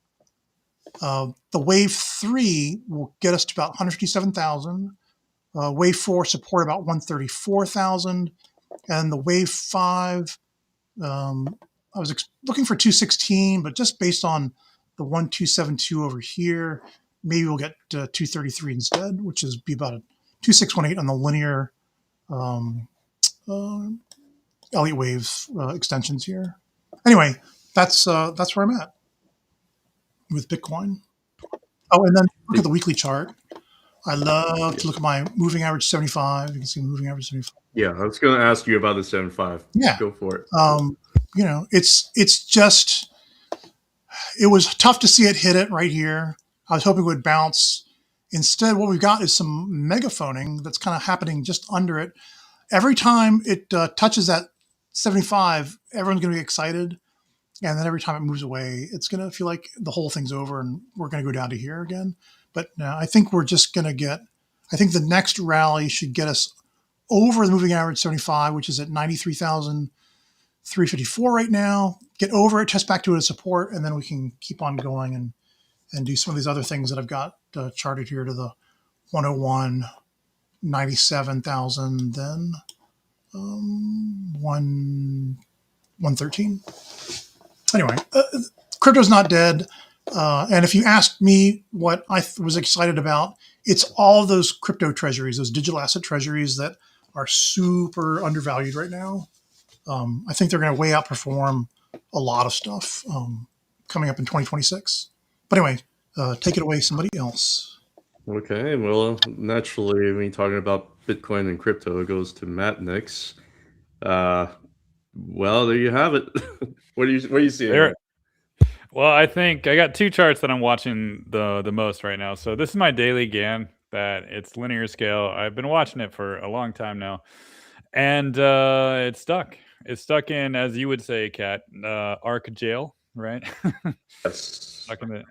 The wave 3 will get us to about 157,000. Wave 4 support about 134,000, and the wave 5. I was looking for 216, but just based on the 1272 over here, maybe we'll get 233 instead, which is be about a 2618 on the linear Elliott wave extensions here. Anyway, that's where I'm at with Bitcoin. Oh, and then look at the weekly chart. I love to look at my moving average 75. You can see moving average 75. Yeah, I was going to ask you about the 75. Yeah, go for it. It's just, it was tough to see it hit it right here. I was hoping it would bounce. Instead, what we've got is some megaphoning that's kind of happening just under it. Every time it touches that 75, everyone's going to be excited. And then every time it moves away, it's going to feel like the whole thing's over and we're going to go down to here again. But I think we're just going to I think the next rally should get us over the moving average 75, which is at 93,354 right now. Get over it, test back to it as support, and then we can keep on going and do some of these other things that I've got charted here to the 101, 97,000, then 113. Anyway, crypto's not dead. And if you asked me what I was excited about, it's all those crypto treasuries, those digital asset treasuries that are super undervalued right now. I think they're going to way outperform a lot of stuff coming up in 2026. But anyway, take it away, somebody else. Okay, well, naturally, when you're talking about Bitcoin and crypto, it goes to Matt next. Well, there you have it. What do you see there? Well, I think I got two charts that I'm watching the most right now. So this is my daily Gann. That it's linear scale. I've been watching it for a long time now, and it's stuck. It's stuck in, as you would say, Kat, ARK jail, right? Yes.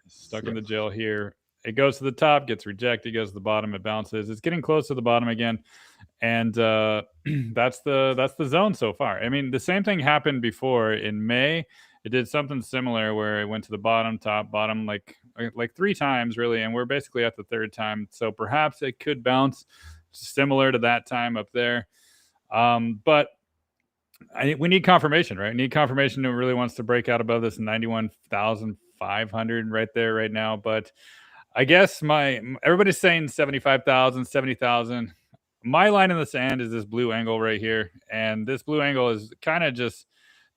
Stuck in the jail here. It goes to the top, gets rejected, goes to the bottom, it bounces. It's getting close to the bottom again, and that's the zone so far. I mean, the same thing happened before in May. It did something similar where it went to the bottom, top, bottom, like 3 times really, and we're basically at the 3rd time. So perhaps it could bounce similar to that time up there. But we need confirmation, right? We need confirmation that it really wants to break out above this 91,500 right there right now. But I guess everybody's saying 75,000, 70,000. My line in the sand is this blue angle right here, and this blue angle is kind of just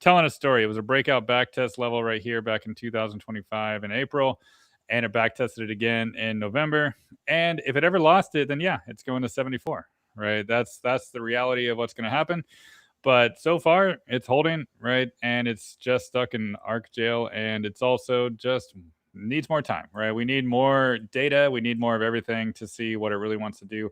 telling a story. It was a breakout backtest level right here back in 2025 in April, and it backtested it again in November. And if it ever lost it, then yeah, it's going to 74, right? That's the reality of what's going to happen. But so far, it's holding, right? And it's just stuck in ARK jail, and it's also just needs more time, right? We need more data. We need more of everything to see what it really wants to do.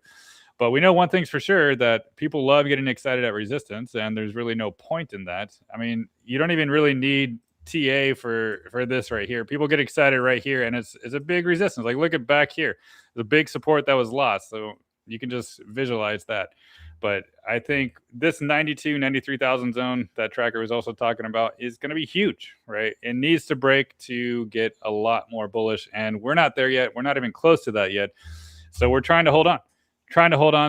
But we know one thing's for sure, that people love getting excited at resistance, and there's really no point in that. I mean, you don't even really need TA for this right here. People get excited right here, and it's a big resistance. Like, look at back here. The big support that was lost. So you can just visualize that. But I think this 93,000 zone that Tracker was also talking about is going to be huge, right? It needs to break to get a lot more bullish, and we're not there yet. We're not even close to that yet. So we're trying to hold on.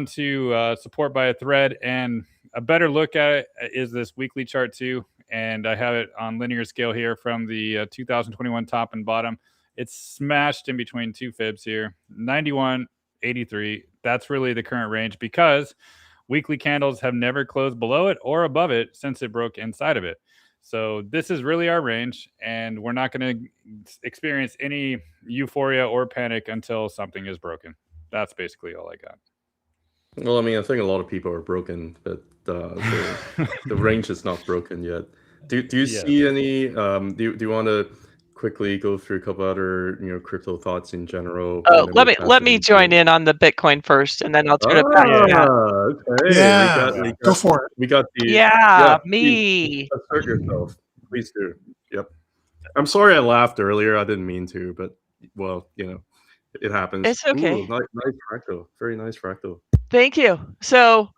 To support by a thread, and a better look at it is this weekly chart too. And I have it on linear scale here from the 2021 top and bottom. It's smashed in between 2 fibs here, 91.83. That's really the current range, because weekly candles have never closed below it or above it since it broke inside of it. So this is really our range, and we're not going to experience any euphoria or panic until something is broken. That's basically all I got. Well, I mean, I think a lot of people are broken, but the range is not broken yet. Do you see any? Do you want to quickly go through a couple other crypto thoughts in general? Oh, let me join in on the Bitcoin first, and then I'll turn it back to Matt. Okay. Yeah, go for it. We got the me. Assert yourself, please do. Yep. I'm sorry I laughed earlier. I didn't mean to, but well, it happens. It's okay. Ooh, nice fractal. Very nice fractal. Thank you. So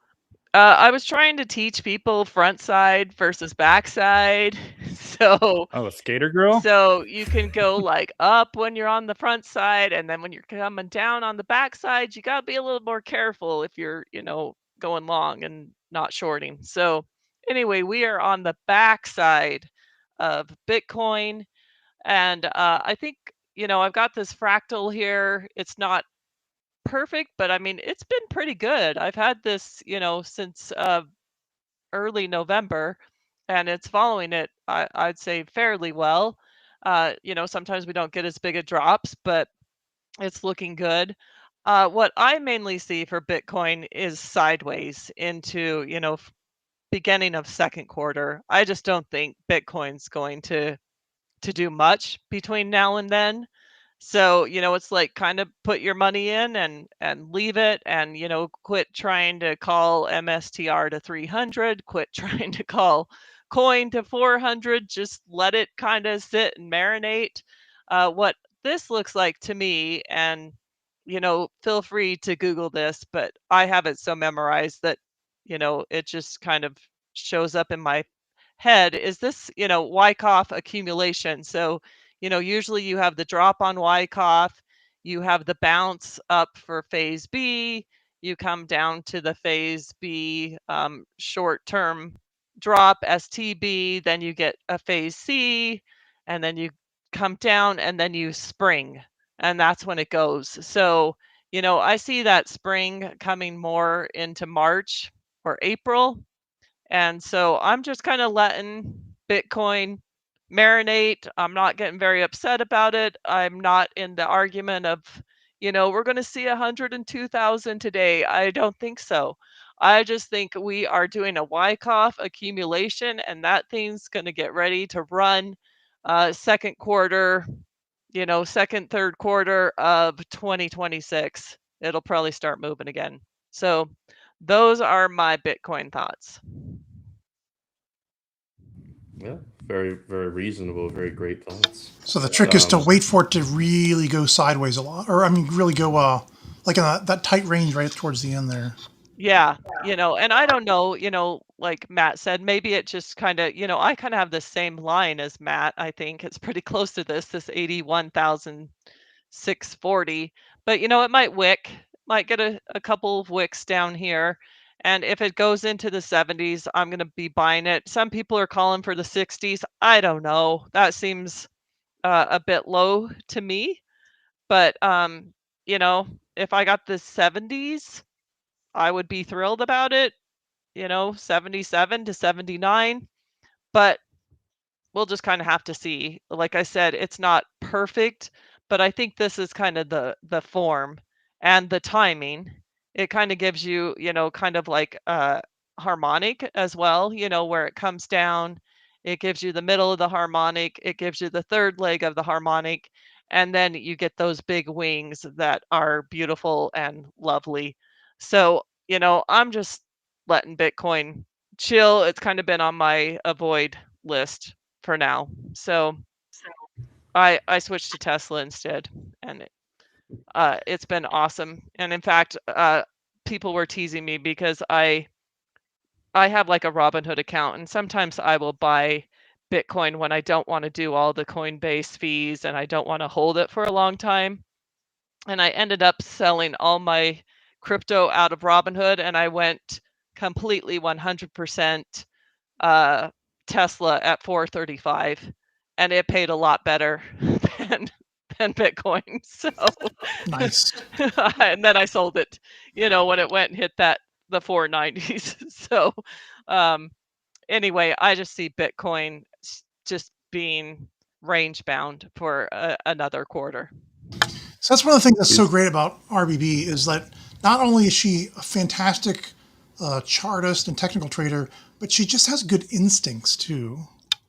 I was trying to teach people front side versus back side. So Oh, a skater girl. so you can go like up when you're on the front side, and then when you're coming down on the back side, you gotta be a little more careful if you're, going long and not shorting. So anyway, we are on the back side of Bitcoin. And I think, I've got this fractal here. It's not perfect, but I mean, it's been pretty good. I've had this, since early November, and it's following it, I'd say, fairly well. Sometimes we don't get as big a drops, but it's looking good. What I mainly see for Bitcoin is sideways into, beginning of second quarter. I just don't think Bitcoin's going to do much between now and then. So, it's like kind of put your money in and leave it, and quit trying to call MSTR to 300, quit trying to call coin to 400, just let it kind of sit and marinate. What this looks like to me, and feel free to Google this, but I have it so memorized that it just kind of shows up in my head, is this, Wyckoff accumulation. So, usually you have the drop on Wyckoff, you have the bounce up for phase B, you come down to the phase B short term drop STB, then you get a phase C, and then you come down, and then you spring, and that's when it goes. So, I see that spring coming more into March or April. And so I'm just kind of letting Bitcoin marinate. I'm not getting very upset about it. I'm not in the argument of, we're going to see 102,000 today. I don't think so. I just think we are doing a Wyckoff accumulation, and that thing's going to get ready to run second quarter, second, third quarter of 2026. It'll probably start moving again. So those are my Bitcoin thoughts. Yeah, very, very reasonable, very great thoughts. So the trick is to wait for it to really go sideways a lot, or I mean, really go like in that tight range right towards the end there. Yeah, and I don't know, like Matt said, maybe it just kind of, I kind of have the same line as Matt. I think it's pretty close to this 81,640. But it might wick, might get a couple of wicks down here. And if it goes into the 70s, I'm going to be buying it. Some people are calling for the 60s. I don't know. That seems a bit low to me. But if I got the 70s, I would be thrilled about it. 77 to 79. But we'll just kind of have to see. Like I said, it's not perfect, but I think this is kind of the form and the timing. It kind of gives you, kind of like a harmonic as well, where it comes down. It gives you the middle of the harmonic. It gives you the third leg of the harmonic. And then you get those big wings that are beautiful and lovely. So, I'm just letting Bitcoin chill. It's kind of been on my avoid list for now. So I switched to Tesla instead, and it's been awesome. And in fact, people were teasing me because I have like a Robinhood account, and sometimes I will buy Bitcoin when I don't want to do all the Coinbase fees and I don't want to hold it for a long time. And I ended up selling all my crypto out of Robinhood, and I went completely 100% Tesla at 435, and it paid a lot better than Bitcoin. So Nice. and then I sold it, when it went and hit the 490s. So anyway, I just see Bitcoin just being range bound for another quarter. So that's one of the things that's so great about RBB is that not only is she a fantastic chartist and technical trader, but she just has good instincts too.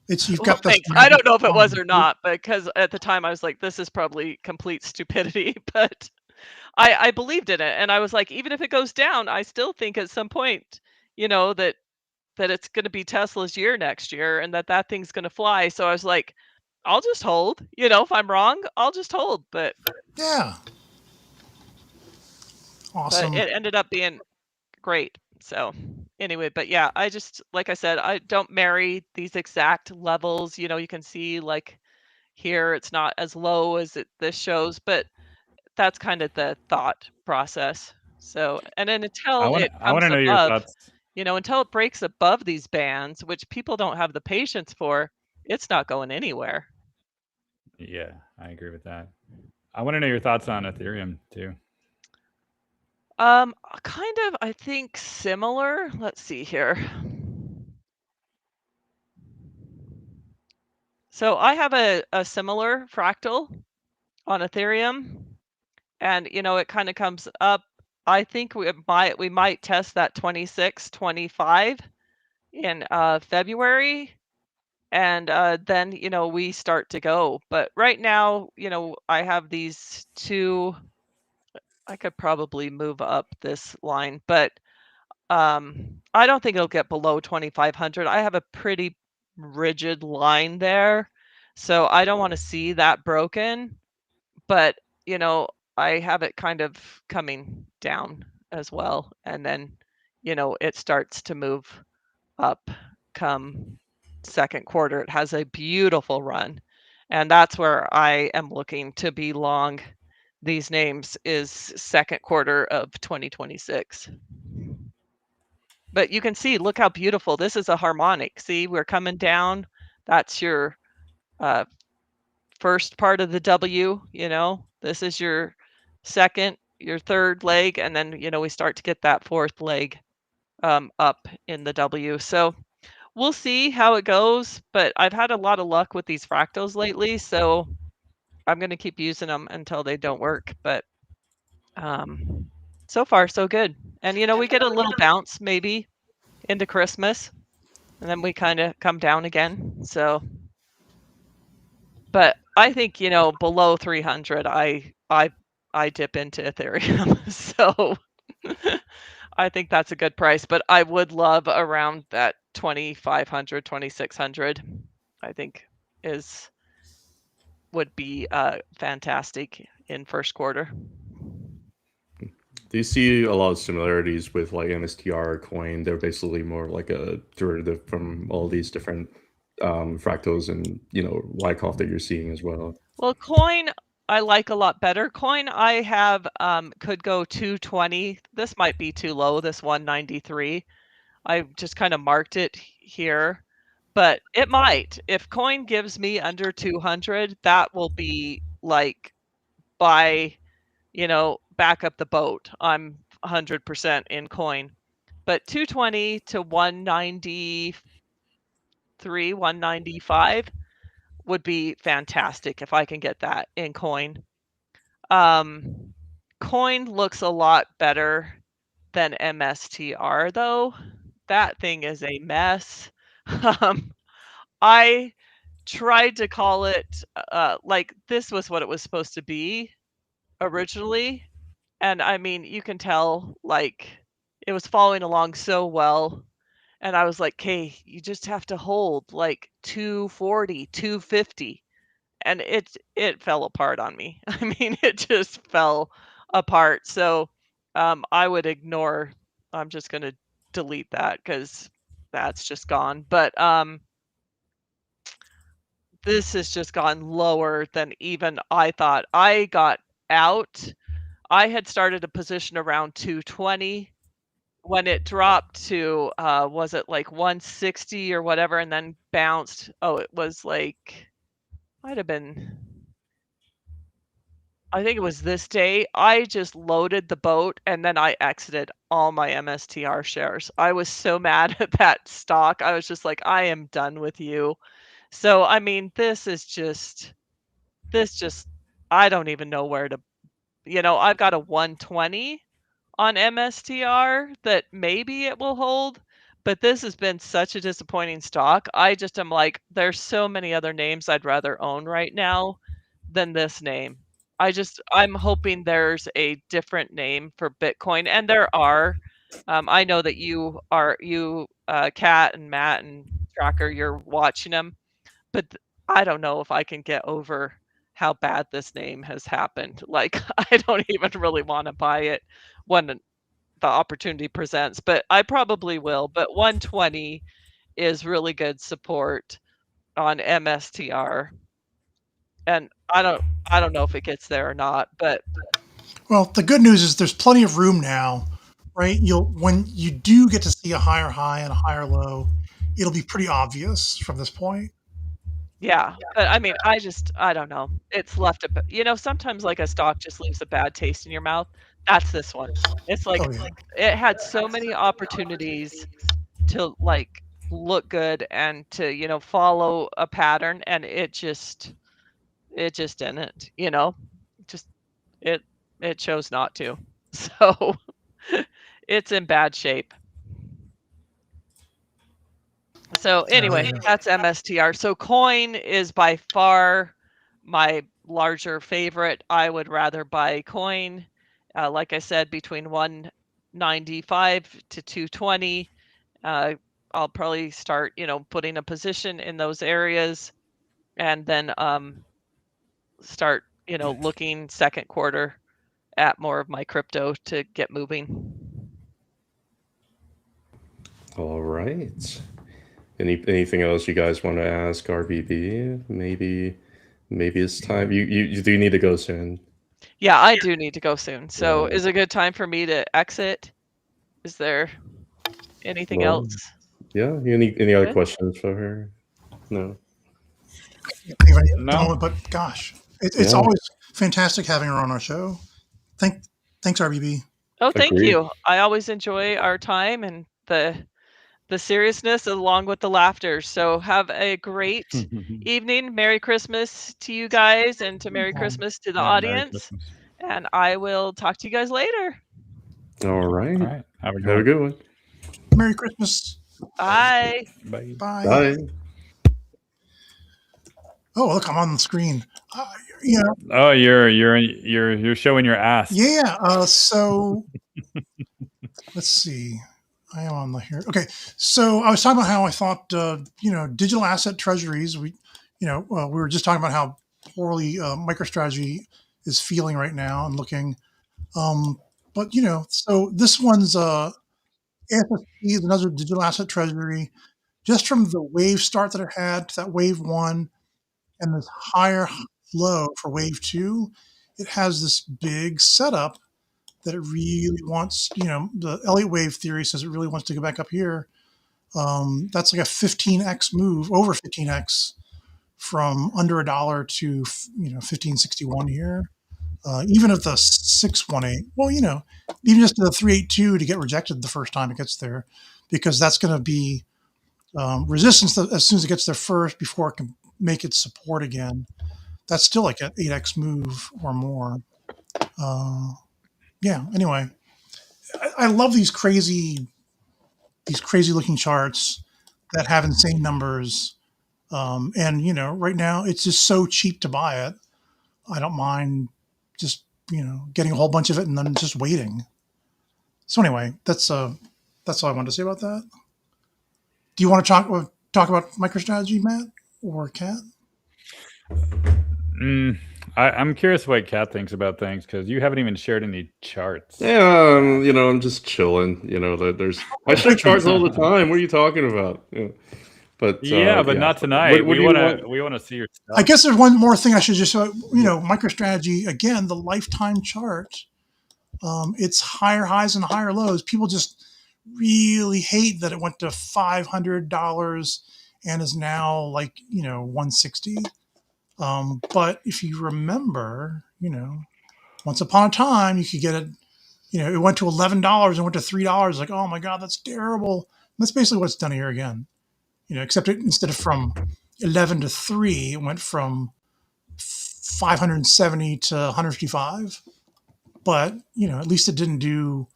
You've got thanks. I don't know if it was or not, because at the time I was like, this is probably complete stupidity, but I believed in it, and I was like, even if it goes down, I still think at some point, that it's going to be Tesla's year next year, and that thing's going to fly. So I was like, I'll just hold. If I'm wrong, I'll just hold. But Yeah. Awesome. it ended up being great. So anyway, but yeah, I just, like I said, I don't marry these exact levels. You can see like here it's not as low as this shows, but that's kind of the thought process. So, and then until it I want comes to know your above, thoughts. until it breaks above these bands, which people don't have the patience for, it's not going anywhere. Yeah, I agree with that. I want to know your thoughts on Ethereum too. Kind of, I think similar. Let's see here. So I have a similar fractal on Ethereum, and it kind of comes up. I think we might test that 26, 25 in February, and then we start to go. But right now, I have these two. I could probably move up this line, but I don't think it'll get below 2,500. I have a pretty rigid line there, so I don't want to see that broken. But I have it kind of coming down as well, and then it starts to move up come second quarter. It has a beautiful run, and that's where I am looking to be long these names is second quarter of 2026. But you can see, look how beautiful. This is a harmonic. See, we're coming down. That's your first part of the W, This is your second, your third leg, and then, we start to get that fourth leg up in the W. So we'll see how it goes, but I've had a lot of luck with these fractals lately, so I'm going to keep using them until they don't work. But so far, so good. And, we get a little bounce maybe into Christmas, and then we kind of come down again. So, but I think, below 300, I dip into Ethereum. So I think that's a good price, but I would love around that 2,500, 2,600, I think would be fantastic in first quarter. Do you see a lot of similarities with like MSTR coin? They're basically more like a derivative from all these different fractals and Wyckoff that you're seeing as well. Well, coin I like a lot better. Coin I have could go 220. This might be too low, this 193. I just kind of marked it here, but it might. If coin gives me under 200, that will be like buy, back up the boat. I'm 100% in coin. But 220 to 193, 195 would be fantastic if I can get that in coin. Coin looks a lot better than MSTR though. That thing is a mess. I tried to call it like this was what it was supposed to be originally. And I mean, you can tell like it was following along so well. And I was like, "Okay, you just have to hold like 240, 250." And it fell apart on me. I mean, it just fell apart. So I would ignore. I'm just going to delete that because that's just gone. But this has just gone lower than even I thought. I got out. I had started a position around 220 when it dropped to was it like 160 or whatever, and then bounced. Oh, it was like might have been. I think it was this day. I just loaded the boat and then I exited all my MSTR shares. I was so mad at that stock. I was just like, I am done with you. So, I mean, this just, I don't even know where to, I've got a 120 on MSTR that maybe it will hold, but this has been such a disappointing stock. I just am like, there's so many other names I'd rather own right now than this name. I'm hoping there's a different name for Bitcoin, and there are. I know that Kat and Matt and Tracker, you're watching them, but I don't know if I can get over how bad this name has happened. Like, I don't even really want to buy it when the opportunity presents, but I probably will. But 120 is really good support on MSTR. And I don't know if it gets there or not, but Well, the good news is there's plenty of room now, right? When you do get to see a higher high and a higher low, it'll be pretty obvious from this point. yeah. But I mean, I don't know. It's left sometimes like a stock just leaves a bad taste in your mouth. That's this one. It's like Oh yeah. it had so many opportunities to like look good and to, follow a pattern, and it just didn't, just it chose not to. So it's in bad shape. So anyway, yeah. that's MSTR. So coin is by far my larger favorite. I would rather buy coin, like I said, between 195 to 220. I'll probably start, putting a position in those areas, and then start, looking second quarter at more of my crypto to get moving. All right. Anything else you guys want to ask RBB? Maybe it's time. You do need to go soon. Yeah, I do need to go soon. So Yeah. is it a good time for me to exit? Is there anything Well, else? Yeah. Any other Good. questions for her? No. Can't think of any at the No. moment, but gosh, it's Yeah. always fantastic having her on our show. Thanks, RBB. Oh, thank Agreed. you. I always enjoy our time and the seriousness along with the laughter. So have a great evening. Merry Christmas to you guys, and to Merry Christmas to the Yeah, Merry audience. Christmas. And I will talk to you guys later. All right. All right. Have a good Have a one. good one. Merry Christmas. Bye. Bye. Bye. Bye. Oh, look, I'm on the screen. You know, Oh, you're showing your ass. yeah. So let's see. I am on the here. Okay. So I was talking about how I thought, digital asset treasuries. We were just talking about how poorly MicroStrategy is feeling right now and looking. But so this one's AFSP is another digital asset treasury. Just from the wave start that it had to that wave one and this higher low for wave two, it has this big setup that it really wants. The Elliott wave theory says it really wants to go back up here. That's like a 15x move, over 15x from under $1 to 1561 here. Even at the 618, well, even just to the 382 to get rejected the first time it gets there, because that's going to be resistance as soon as it gets there first before it can make its support again. That's still like an 8x move or more. Yeah. Anyway, I love these crazy looking charts that have insane numbers. And right now it's just so cheap to buy it. I don't mind just getting a whole bunch of it and then just waiting. So anyway, that's all I wanted to say about that. Do you want to talk about MicroStrategy, Matt or Kat? I'm curious what Kat thinks about things, because you haven't even shared any charts. Yeah, I'm just chilling. I share charts all the time. What are you talking about? Yeah. But not tonight. What we do you want to see your stuff. I guess there's one more thing I should just show. MicroStrategy, again, the lifetime chart. It's higher highs and higher lows. People just really hate that it went to $500 and is now like $160. But if you remember, once upon a time you could get it. It went to $11 and went to $3. Like, oh my God, that's terrible. And that's basically what's done here again. Except instead of from 11 to 3, it went from 570 to 155. But at least it didn't do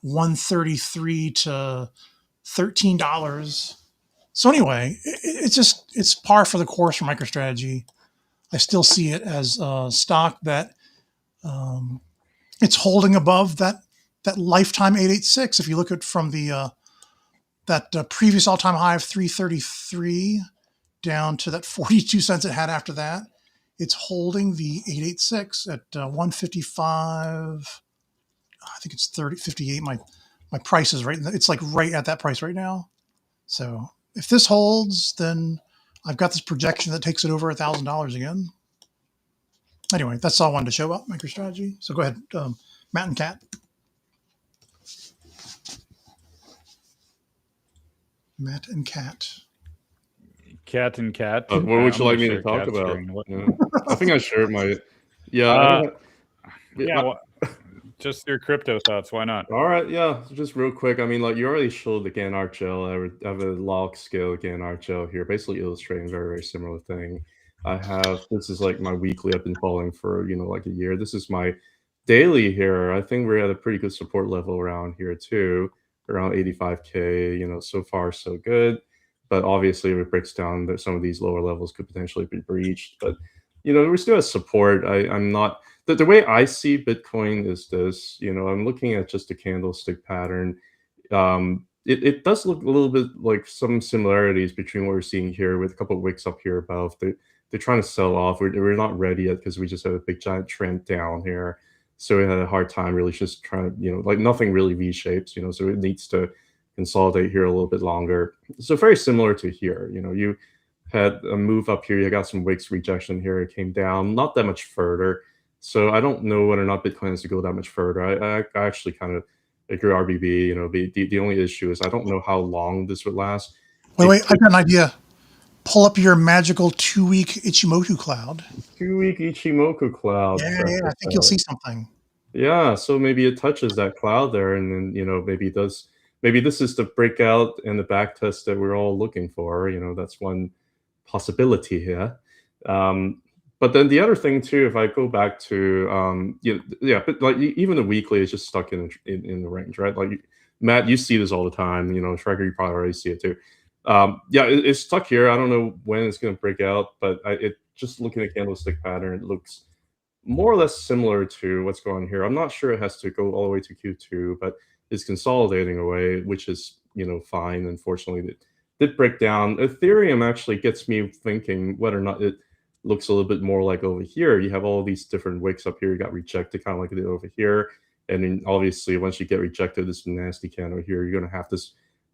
133 to $13. So anyway, it's par for the course for MicroStrategy. I still see it as a stock that it's holding above that lifetime 886. If you look at from the that previous all-time high of 333 down to that 42 cents it had after that. It's holding the 886 at 155. I think it's 58. My price is right. It's like right at that price right now. So if this holds, then I've got this projection that takes it over $1,000 again. Anyway, that's all I wanted to show about MicroStrategy. So go ahead, Matt and Kat. Matt and Kat. Cat and cat. What would you I'm like me gonna to share talk cat about? screen. What- Yeah. I think I shared my. Yeah, well, just your crypto thoughts. Why not? All right, yeah, just real quick. I mean, like you already showed the Gann-Art gel. I have a log scale Gann-Art gel here, basically illustrating a very, very similar thing. This is like my weekly. I've been following for, like a year. This is my daily here. I think we're at a pretty good support level around here too, around 85K, so far so good. But obviously if it breaks down, that some of these lower levels could potentially be breached. But, we still have support. I'm not, the way I see Bitcoin is this, I'm looking at just a candlestick pattern. It does look a little bit like some similarities between what we're seeing here with a couple of wicks up here above. They're trying to sell off. We're not ready yet because we just have a big giant trend down here. So we had a hard time really just trying to, like nothing really V-shapes, so it needs to consolidate here a little bit longer. So very similar to here, you had a move up here, you got some wicks rejection here, it came down, not that much further. So I don't know whether or not Bitcoin has to go that much further. I actually kind of agree RBB, the only issue is I don't know how long this would last. Wait, I've got an idea. Pull up your magical 2-week Ichimoku cloud. 2-week Ichimoku cloud. Yeah, I think you'll see something. Yeah, so maybe it touches that cloud there, and then maybe this is the breakout and the back test that we're all looking for. That's one possibility here. But then the other thing too, if I go back to but like even the weekly is just stuck in the range, right? Like Matt, you see this all the time. Tracker, you probably already see it too. It's stuck here. I don't know when it's going to break out, but just looking at candlestick pattern, it looks more or less similar to what's going on here. I'm not sure it has to go all the way to Q2, but it's consolidating away, which is fine. Unfortunately, it did break down. Ethereum actually gets me thinking whether or not it looks a little bit more like over here. You have all these different wicks up here. You got rejected, kind of like it did over here. And then obviously once you get rejected, this nasty candle here, you're going to have this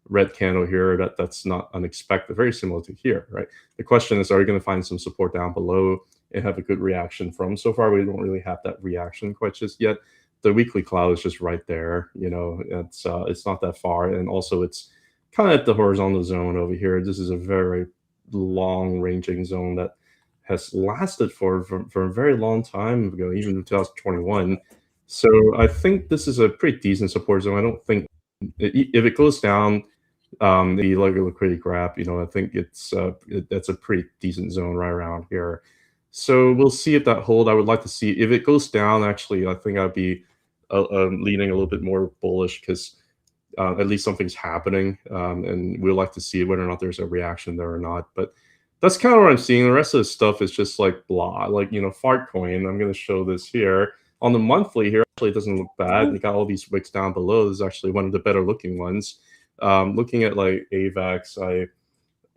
red candle here that's not unexpected, very similar to here, right? The question is, are you going to find some support down below and have a good reaction from? So far, we don't really have that reaction quite just yet. The weekly cloud is just right there. It's not that far. And also it's kind of at the horizontal zone over here. This is a very long ranging zone that has lasted for a very long time ago, even in 2021. So I think this is a pretty decent support zone. I don't think if it goes down, the liquidity grab, I think that's a pretty decent zone right around here. So we'll see if that hold. I would like to see if it goes down. Actually, I think I'd be leaning a little bit more bullish because at least something's happening, and we'd like to see whether or not there's a reaction there or not. But that's kind of what I'm seeing. The rest of the stuff is just like blah, like Fartcoin. I'm going to show this here on the monthly. Here actually it doesn't look bad. You got all these wicks down below. This is actually one of the better looking ones. Looking at like AVAX,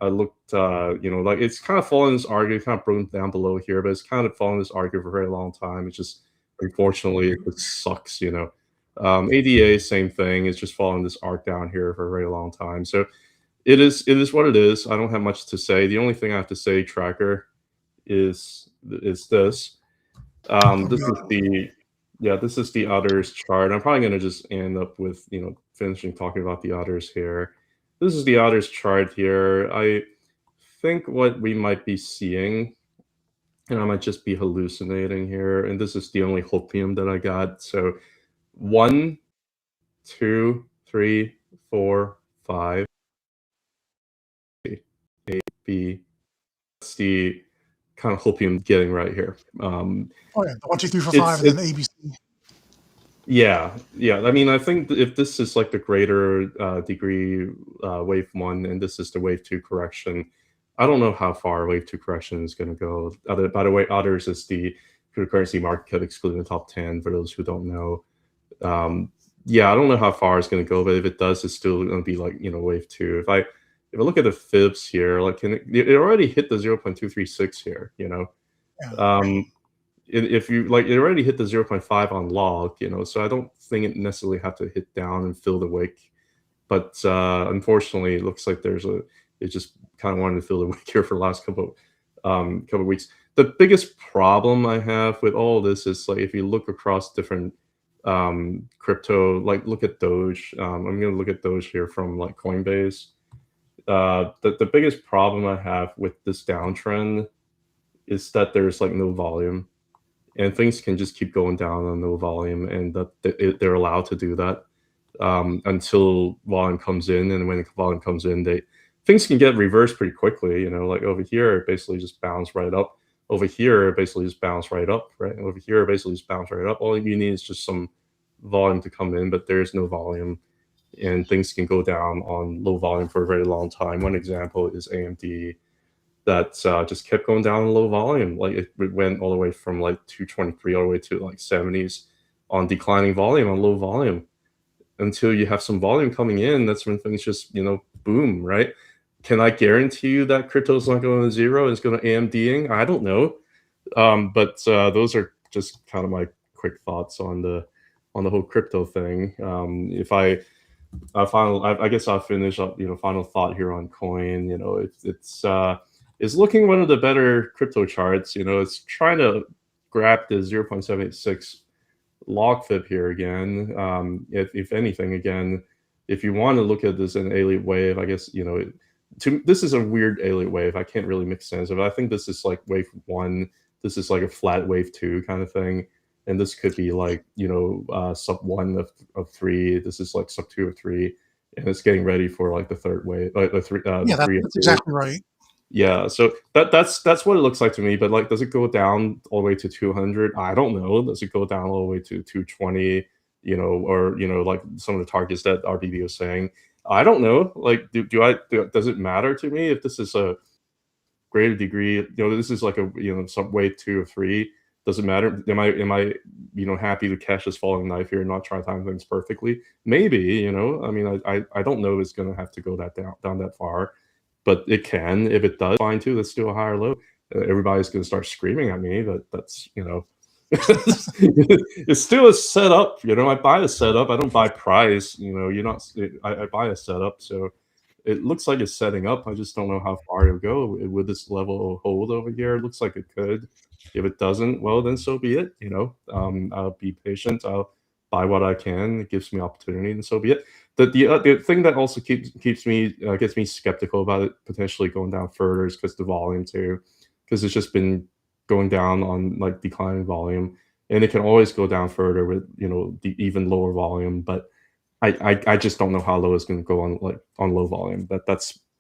I looked, like it's kind of fallen this arc, kind of broken down below here, but it's kind of fallen this arc for a very long time. It's just, unfortunately, it sucks, ADA, same thing. It's just fallen this arc down here for a very long time. So it is what it is. I don't have much to say. The only thing I have to say, Tracker, is this. This is the others chart. I'm probably going to just end up with, finishing talking about the others here. This is the others chart here. I think what we might be seeing, and I might just be hallucinating here, and this is the only hopium that I got. So 1, 2, 3, 4, 5, A, B. That's the kind of hopium getting right here. The 1, 2, 3, 4, 5, and then the ABC. Yeah. I mean, I think if this is like the greater degree wave 1 and this is the wave 2 correction, I don't know how far wave 2 correction is going to go. By the way, others is the cryptocurrency market cap excluding the top 10 for those who don't know. I don't know how far it's going to go, but if it does, it's still going to be like, wave 2. if I look at the fibs here, like it already hit the 0.236 here, you know. Yeah. If you like, it already hit the 0.5 on log, you know, so I don't think it necessarily have to hit down and fill the wick. But unfortunately, it looks like it just kind of wanted to fill the wick here for the last couple weeks. The biggest problem I have with all of this is like if you look across different crypto, like look at Doge. I'm gonna look at Doge here from like Coinbase. The biggest problem I have with this downtrend is that there's like no volume, and things can just keep going down on no volume, and they're allowed to do that until volume comes in. And when the volume comes in, things can get reversed pretty quickly. You know, like over here, it basically just bounced right up. Over here, it basically just bounced right up, right? Over here, it basically just bounced right up. All you need is just some volume to come in, but there's no volume, and things can go down on low volume for a very long time. One example is AMD that just kept going down in low volume. Like it went all the way from like 223 all the way to like 70s on declining volume, on low volume, until you have some volume coming in. That's when things just, you know, boom, right? Can I guarantee you that crypto is not going to zero? It's going to AMDing? I don't know. But those are just kind of my quick thoughts on the whole crypto thing. If I guess I'll finish up, you know, final thought here on coin. You know, it's looking one of the better crypto charts. You know, it's trying to grab the 0.786 log fib here again. If anything, again, if you want to look at this in Elliott wave, I guess, you know, this is a weird Elliott wave. I can't really make sense of it. I think this is like wave 1. This is like a flat wave 2 kind of thing. And this could be like, you know, sub 1 of 3. This is like sub 2 of 3. And it's getting ready for like the third wave. Yeah, that's exactly right. Yeah, so that's what it looks like to me. But like, does it go down all the way to 200? I don't know. Does it go down all the way to 220? You know, or, you know, like some of the targets that RBB was saying. I don't know. Like, does it matter to me if this is a greater degree? You know, this is like a, you know, some wave 2 or 3. Does it matter? Am I you know, happy to catch this falling knife here and not try to time things perfectly? Maybe, you know. I mean, I don't know if it's going to have to go down that far, but it can. If it does, fine too. Let's do a higher low. Everybody's going to start screaming at me, but that's, you know, it's still a setup. You know, I buy a setup. I don't buy price. You know, I buy a setup. So it looks like it's setting up. I just don't know how far it'll go. With this level of hold over here, it looks like it could. If it doesn't, well, then so be it. You know, I'll be patient. I'll buy what I can. It gives me opportunity, and so be it. The thing that also gets me skeptical about it potentially going down further is because the volume too, because it's just been going down on like declining volume, and it can always go down further with, you know, the even lower volume. But I just don't know how low it's going to go on low volume.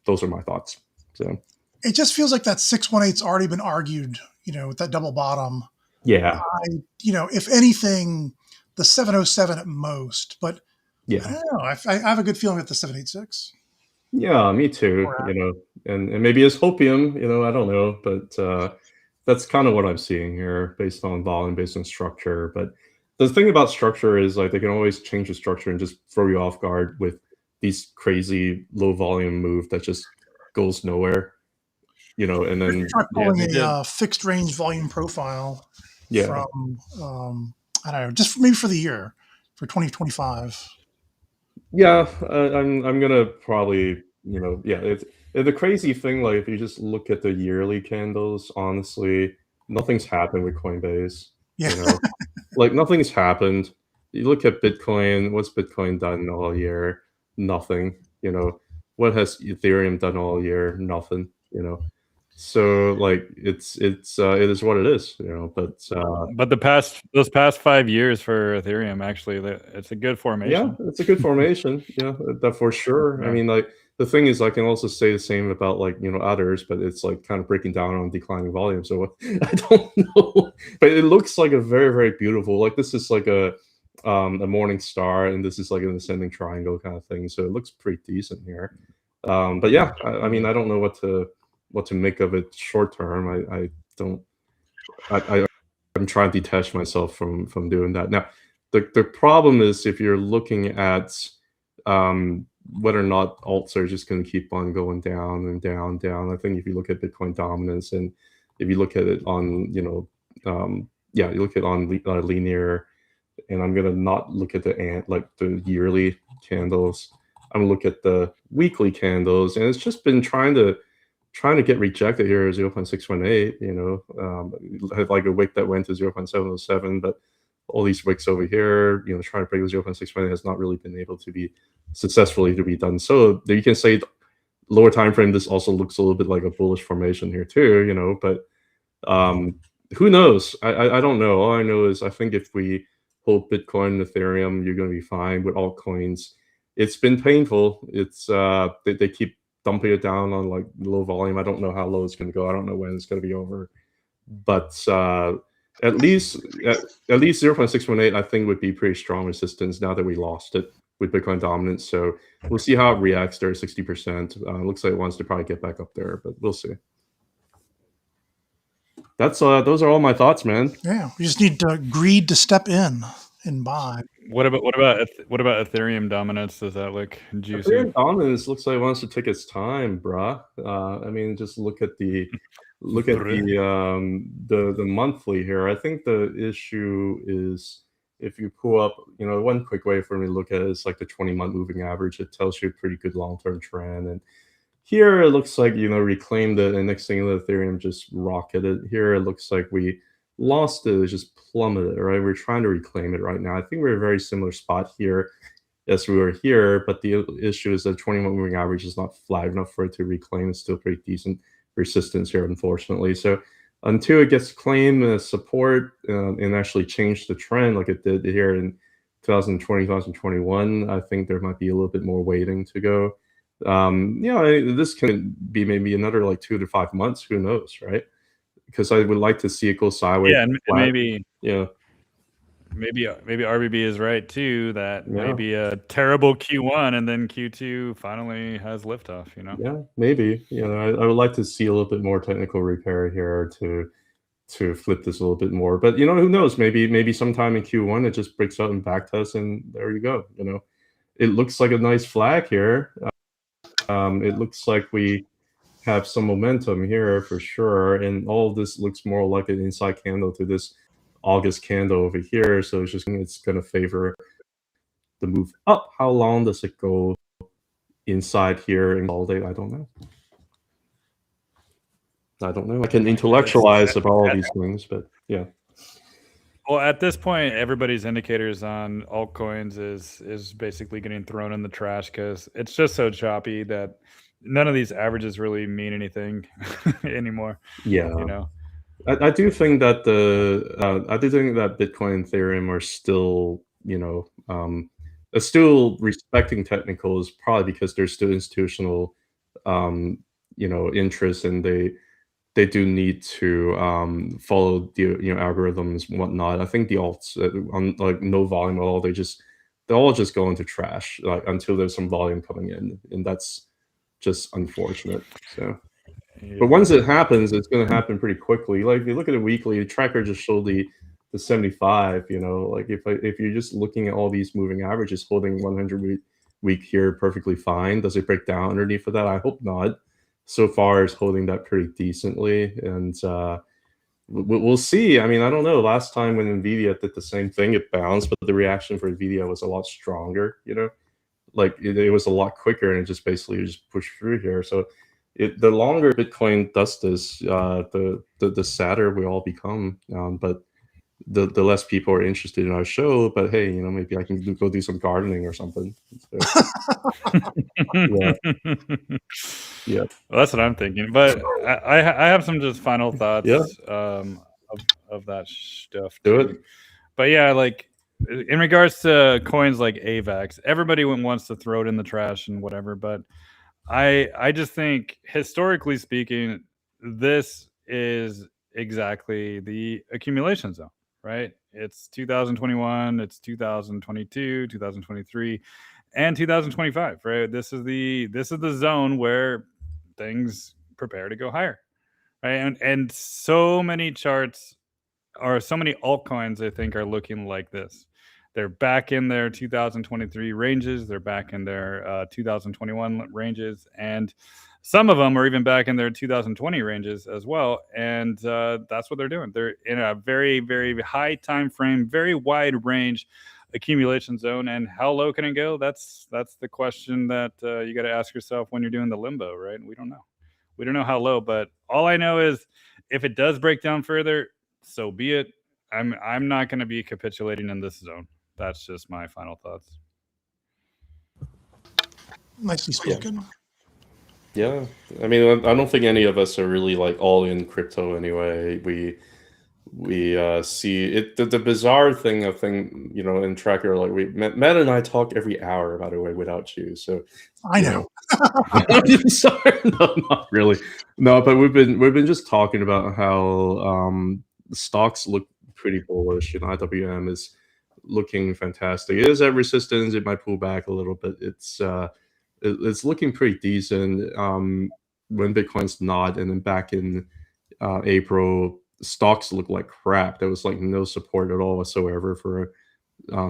Those are my thoughts. So It just feels like that 618's already been argued, you know, with that double bottom. yeah, You know, if anything, the 707 at most, but I yeah, don't know. I have a good feeling with the 786. yeah. Me too. You know, and maybe it's hopium. You know, I don't know, but that's kind of what I'm seeing here, based on volume, based on structure. But the thing about structure is like they can always change the structure and just throw you off guard with these crazy low volume move that just goes nowhere. You know, and then Try pulling a fixed range volume profile from I don't know, just maybe for the year, for 2025. Yeah, I'm gonna probably, you know, yeah. It's the crazy thing. Like, if you just look at the yearly candles, honestly, nothing's happened with Coinbase. Yeah. You know, like nothing's happened. You look at Bitcoin. What's Bitcoin done all year? Nothing. You know, what has Ethereum done all year? Nothing. You know, so like it is what it is. You know, but those past 5 years for Ethereum, actually, it's a good formation. yeah, it's a good formation. Yeah, that for sure. Yeah. I mean, like the thing is, I can also say the same about, like, you know, others, but it's like kind of breaking down on declining volume. So I don't know, but it looks like a very, very beautiful. Like, this is like a morning star, and this is like an ascending triangle kind of thing. So it looks pretty decent here. But yeah, I mean, I don't know what to make of it short term. I don't. I'm trying to detach myself from doing that. Now, the problem is, if you're looking at whether or not alts are just going to keep on going down and down and down. I think if you look at Bitcoin dominance, and if you look at it on, you look at it on linear, and I'm gonna not look at the yearly candles. I'm gonna look at the weekly candles, and it's just been trying to get rejected here at 0.618. Had like a wick that went to 0.707, but all these wicks over here, trying to break the 0.618 has not really been able to be successfully to be done. So you can say lower time frame, this also looks a little bit like a bullish formation here too, but who knows? I don't know. All I know is I think if we hold Bitcoin and Ethereum, you're going to be fine. With altcoins, it's been painful. It's they keep dumping it down on like low volume. I don't know how low it's going to go. I don't know when it's going to be over. But at least 0.618, I think, would be pretty strong resistance now that we lost it with Bitcoin dominance. So we'll see how it reacts there at 60%. Looks like it wants to probably get back up there, but we'll see. Those are all my thoughts, man. Yeah, we just need greed to step in and buy. What about Ethereum dominance? Does that look juicy? Ethereum dominance looks like it wants to take its time, bruh. I mean, just look at the monthly here. I think the issue is if you pull up, one quick way for me to look at it is like the 20-month moving average. It tells you a pretty good long-term trend. And here it looks like, reclaimed it, and next thing Ethereum just rocketed. Here it looks like we lost it, just plummeted, right? We're trying to reclaim it right now. I think we're in a very similar spot here as we were here, but the issue is that 20-month moving average is not flat enough for it to reclaim. It's still pretty decent resistance here, unfortunately. So until it gets claimed as support and actually change the trend like it did here in 2020, 2021, I think there might be a little bit more waiting to go. This can be maybe another like 2 to 5 months. Who knows, right? Because I would like to see it go sideways. Yeah, and maybe RBB is right too. That maybe a terrible Q1 and then Q2 finally has liftoff. Yeah, maybe. I would like to see a little bit more technical repair here to flip this a little bit more. But who knows? Maybe sometime in Q1 it just breaks out and back tests, and there you go. It looks like a nice flag here. It looks like we have some momentum here for sure, and all of this looks more like an inside candle to this August candle over here. So it's going to favor the move up. How long does it go inside here and all day? I don't know. I can intellectualize about all these things, but yeah. Well, at this point, everybody's indicators on altcoins is basically getting thrown in the trash because it's just so choppy that none of these averages really mean anything anymore. Yeah, I do think that Bitcoin and Ethereum are still, still respecting technicals, probably because there's still institutional, interest, and they do need to follow the algorithms and whatnot. I think the alts on like no volume at all, they all just go into trash until there's some volume coming in, and that's just unfortunate. So, but once it happens, it's going to happen pretty quickly. Like if you look at the weekly, the tracker just showed the 75. Like if you're just looking at all these moving averages, holding 100 week here perfectly fine. Does it break down underneath of that? I hope not. So far, it's holding that pretty decently, and we'll see. I mean, I don't know. Last time when Nvidia did the same thing, it bounced, but the reaction for Nvidia was a lot stronger. Like it was a lot quicker, and it just basically just pushed through here. So the longer Bitcoin does this, the sadder we all become. But the less people are interested in our show. But hey, maybe I can go do some gardening or something. So, yeah. Well, that's what I'm thinking. But I have some just final thoughts of that stuff. Do it. But yeah, like in regards to coins like AVAX, everybody wants to throw it in the trash and whatever. But I just think, historically speaking, this is exactly the accumulation zone, right? It's 2021, it's 2022, 2023, and 2025, right? This is the zone where things prepare to go higher, right? And so many charts or so many altcoins, I think, are looking like this. They're back in their 2023 ranges. They're back in their 2021 ranges, and some of them are even back in their 2020 ranges as well. And that's what they're doing. They're in a very, very high time frame, very wide range accumulation zone. And how low can it go? That's the question that you got to ask yourself when you're doing the limbo, right? We don't know. We don't know how low, but all I know is if it does break down further, so be it. I'm not going to be capitulating in this zone. That's just my final thoughts. Nicely spoken. Yeah, I mean, I don't think any of us are really like all in crypto anyway. We see it. The bizarre thing, I think, in Tracker, like Matt and I talk every hour, by the way, without you. So I know. Sorry, no, not really. No, but we've been just talking about how the stocks look pretty bullish. IWM is looking fantastic. It is at resistance. It might pull back a little bit. It's looking pretty decent when Bitcoin's not. And then back in April, stocks looked like crap. There was like no support at all whatsoever for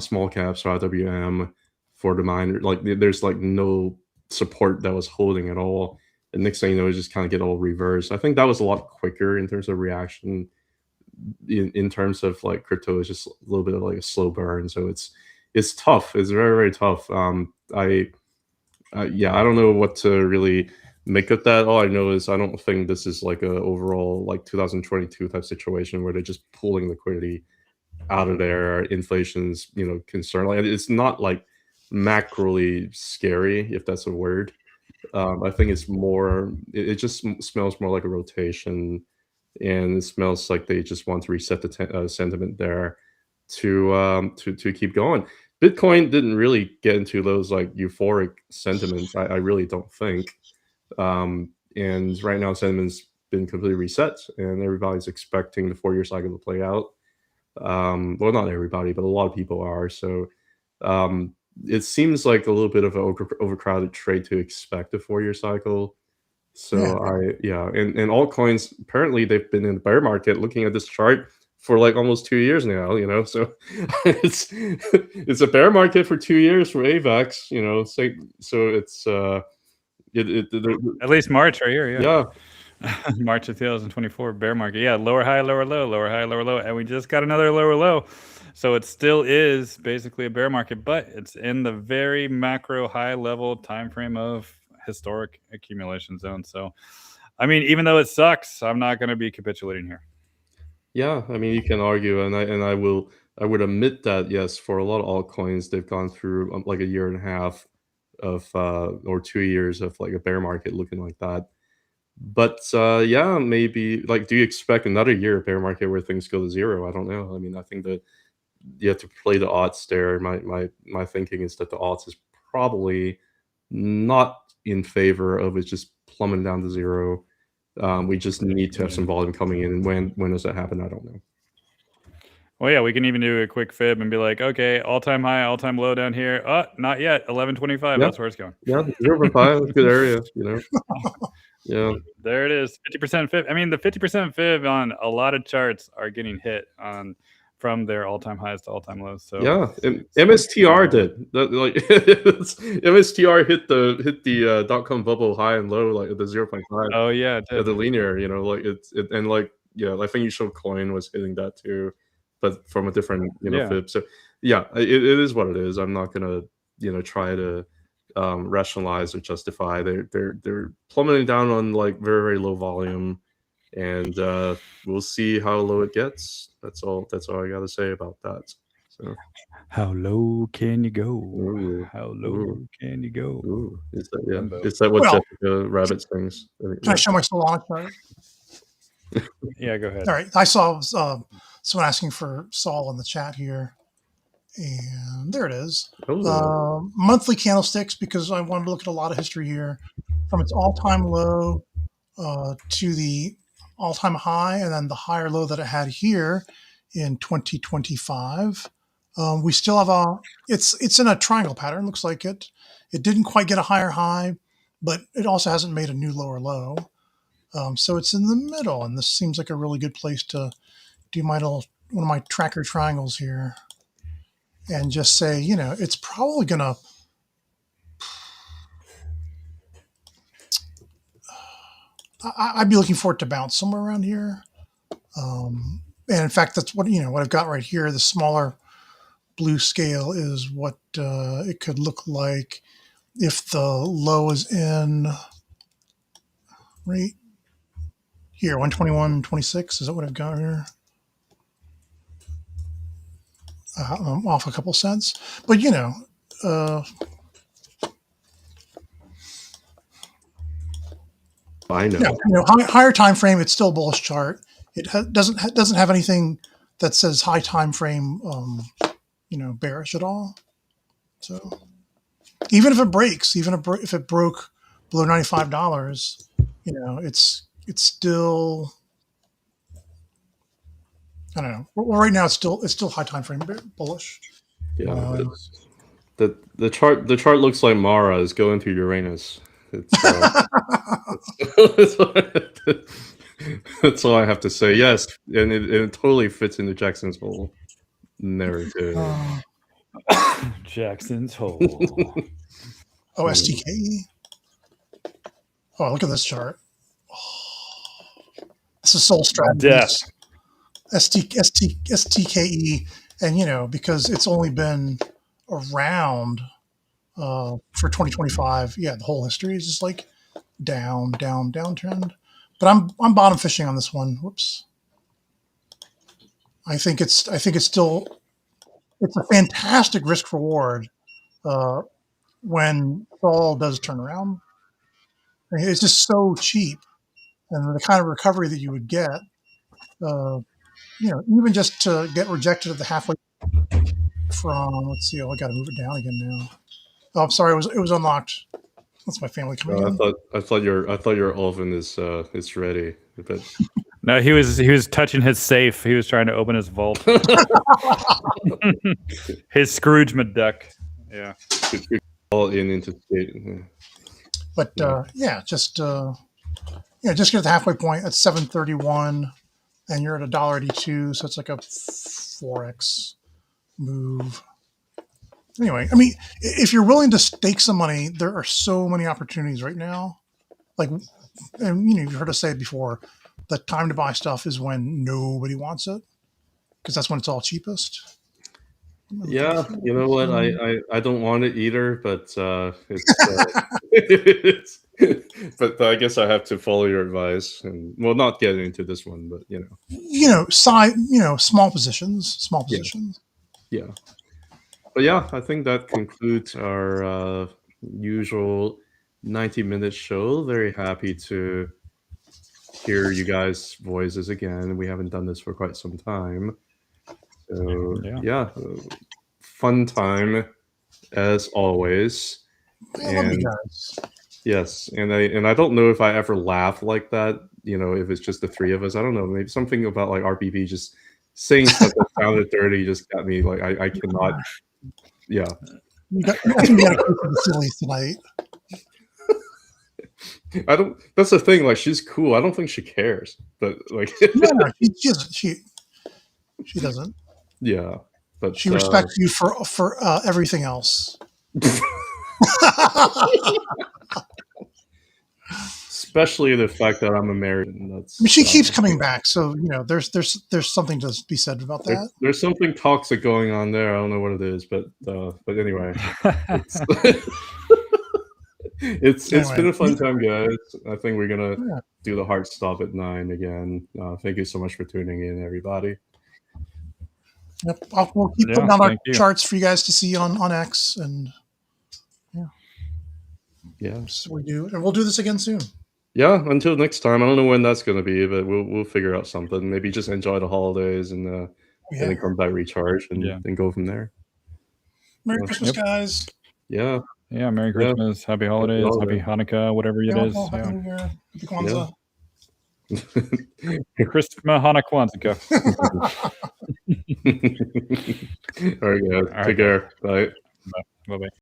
small caps or IWM for the miner. Like there's like no support that was holding at all. And next thing you know, it just kind of get all reversed. I think that was a lot quicker in terms of reaction. In terms of like crypto is just a little bit of like a slow burn. So it's tough. It's very, very tough. I don't know what to really make of that. All I know is I don't think this is like a overall like 2022 type situation where they're just pulling liquidity out of there. Inflation's concern. Like it's not like macroly scary, if that's a word. I think it's more. It just smells more like a rotation, and it smells like they just want to reset the sentiment there to keep going. Bitcoin didn't really get into those like euphoric sentiments. I really don't think. And right now, sentiment's been completely reset, and everybody's expecting the 4-year cycle to play out. Well, not everybody, but a lot of people are. So it seems like a little bit of an overcrowded trade to expect a 4-year cycle. So and altcoins, apparently they've been in the bear market looking at this chart for like almost 2 years now, so it's a bear market for 2 years for AVAX, so it's at least March right here. Yeah. March of 2024 bear market. Yeah. Lower high, lower low, lower high, lower low. And we just got another lower low. So it still is basically a bear market, but it's in the very macro high level time frame of historic accumulation zone. So, I mean, even though it sucks, I'm not going to be capitulating here. Yeah, I mean, you can argue, and I would admit that yes, for a lot of altcoins, they've gone through like a year and a half of or 2 years of like a bear market looking like that. But yeah, maybe like, do you expect another year of bear market where things go to zero? I don't know. I mean, I think that you have to play the odds there. My thinking is that the odds is probably not in favor of it just plummeting down to zero. We just need to have some volume coming in. And when does that happen? I don't know. Well, yeah, we can even do a quick fib and be like, okay, all-time high, all-time low down here. Not yet. 1125. Yeah. That's where it's going. Yeah, 0.5, good area, Yeah. There it is. 50% fib. I mean, the 50% fib on a lot of charts are getting hit from their all-time highs to all-time lows. So yeah, MSTR did that. Like MSTR hit the .com bubble high and low, like the 0.5. Oh yeah, it did. The linear, like and like I think you showed coin was hitting that too, but from a different fib. So yeah, it is what it is. I'm not gonna try to rationalize or justify. They're plummeting down on like very, very low volume, and we'll see how low it gets. That's all I gotta say about that. So how low can you go? Ooh. How low can you go? Ooh. Is that what Jessica Rabbit sings? Can I show my Solana chart? Yeah, go ahead. All right, I saw someone asking for Sol in the chat here, and there it is. Monthly candlesticks, because I wanted to look at a lot of history here, from its all-time low to the all-time high, and then the higher low that it had here in 2025. We still have it's in a triangle pattern. Looks like it didn't quite get a higher high, but it also hasn't made a new lower low. So it's in the middle, and this seems like a really good place to do one of my tracker triangles here. and just say, it's probably going to, I'd be looking for it to bounce somewhere around here. And in fact, that's what I've got right here. The smaller blue scale is what it could look like if the low is in right here, 121.26. Is that what I've got here? I'm off a couple cents, but I know. higher time frame, it's still a bullish chart. It doesn't have anything that says high time frame, bearish at all. So even if it breaks, if it broke below $95, it's still, I don't know. Well, right now it's still high time frame bullish. Yeah, the chart looks like Mara is going through Uranus. That's all I have to say. Yes, and it totally fits into Jackson's whole narrative. Jackson's Hole. Oh, STKE. Oh, look at this chart. Oh, this is Soul Strategies. STKE, and because it's only been around for 2025. Yeah, the whole history is just like downtrend. But I'm bottom fishing on this one. Whoops. I think it's still a fantastic risk reward when Sol does turn around. I mean, it's just so cheap, and the kind of recovery that you would get, even just to get rejected at the halfway from. Let's see. Oh, I got to move it down again now. Oh, I'm sorry. It was unlocked. That's my family coming in. I thought your oven is ready, but No, he was touching his safe. He was trying to open his vault. His Scrooge McDuck. Yeah. All into state. But just get at the halfway point at 731, and you're at $1.82, so it's like a 4x move. Anyway, I mean, if you're willing to stake some money, there are so many opportunities right now. Like, and you've heard us say it before, the time to buy stuff is when nobody wants it, because that's when it's all cheapest. Yeah, you know what? I don't want it either, but it's but I guess I have to follow your advice and not get into this one, but small positions. Yeah. But yeah, I think that concludes our usual 90-minute show. Very happy to hear you guys' voices again. We haven't done this for quite some time. So yeah, fun time as always. I love you guys. Yes, and I don't know if I ever laugh like that. If it's just the three of us, I don't know. Maybe something about like RPP just saying stuff that sounded dirty just got me like I cannot. Yeah, you got to go for the sillies tonight. I don't. That's the thing. Like, she's cool. I don't think she cares, but like, no, she doesn't. Yeah, but she respects you for everything else. Especially the fact that I'm American. That's. I mean, she keeps coming back, so there's something to be said about that. There's something toxic going on there. I don't know what it is, but anyway, it's been a fun time, guys. I think we're gonna do the hard stop at 9 again. Thank you so much for tuning in, everybody. Yep, we'll keep putting out our charts for you guys to see on X, and that's what we do, and we'll do this again soon. Yeah, until next time. I don't know when that's going to be, but we'll figure out something. Maybe just enjoy the holidays and then come back, recharge, and go from there. Merry Christmas, guys. Yeah. Yeah, Merry Christmas, Happy Holidays, Happy Hanukkah, whatever it is. Happy New Year, Happy Kwanzaa. Christmas, Hanukkah, Kwanzaa. All right, guys. Take care. Bye. Bye-bye.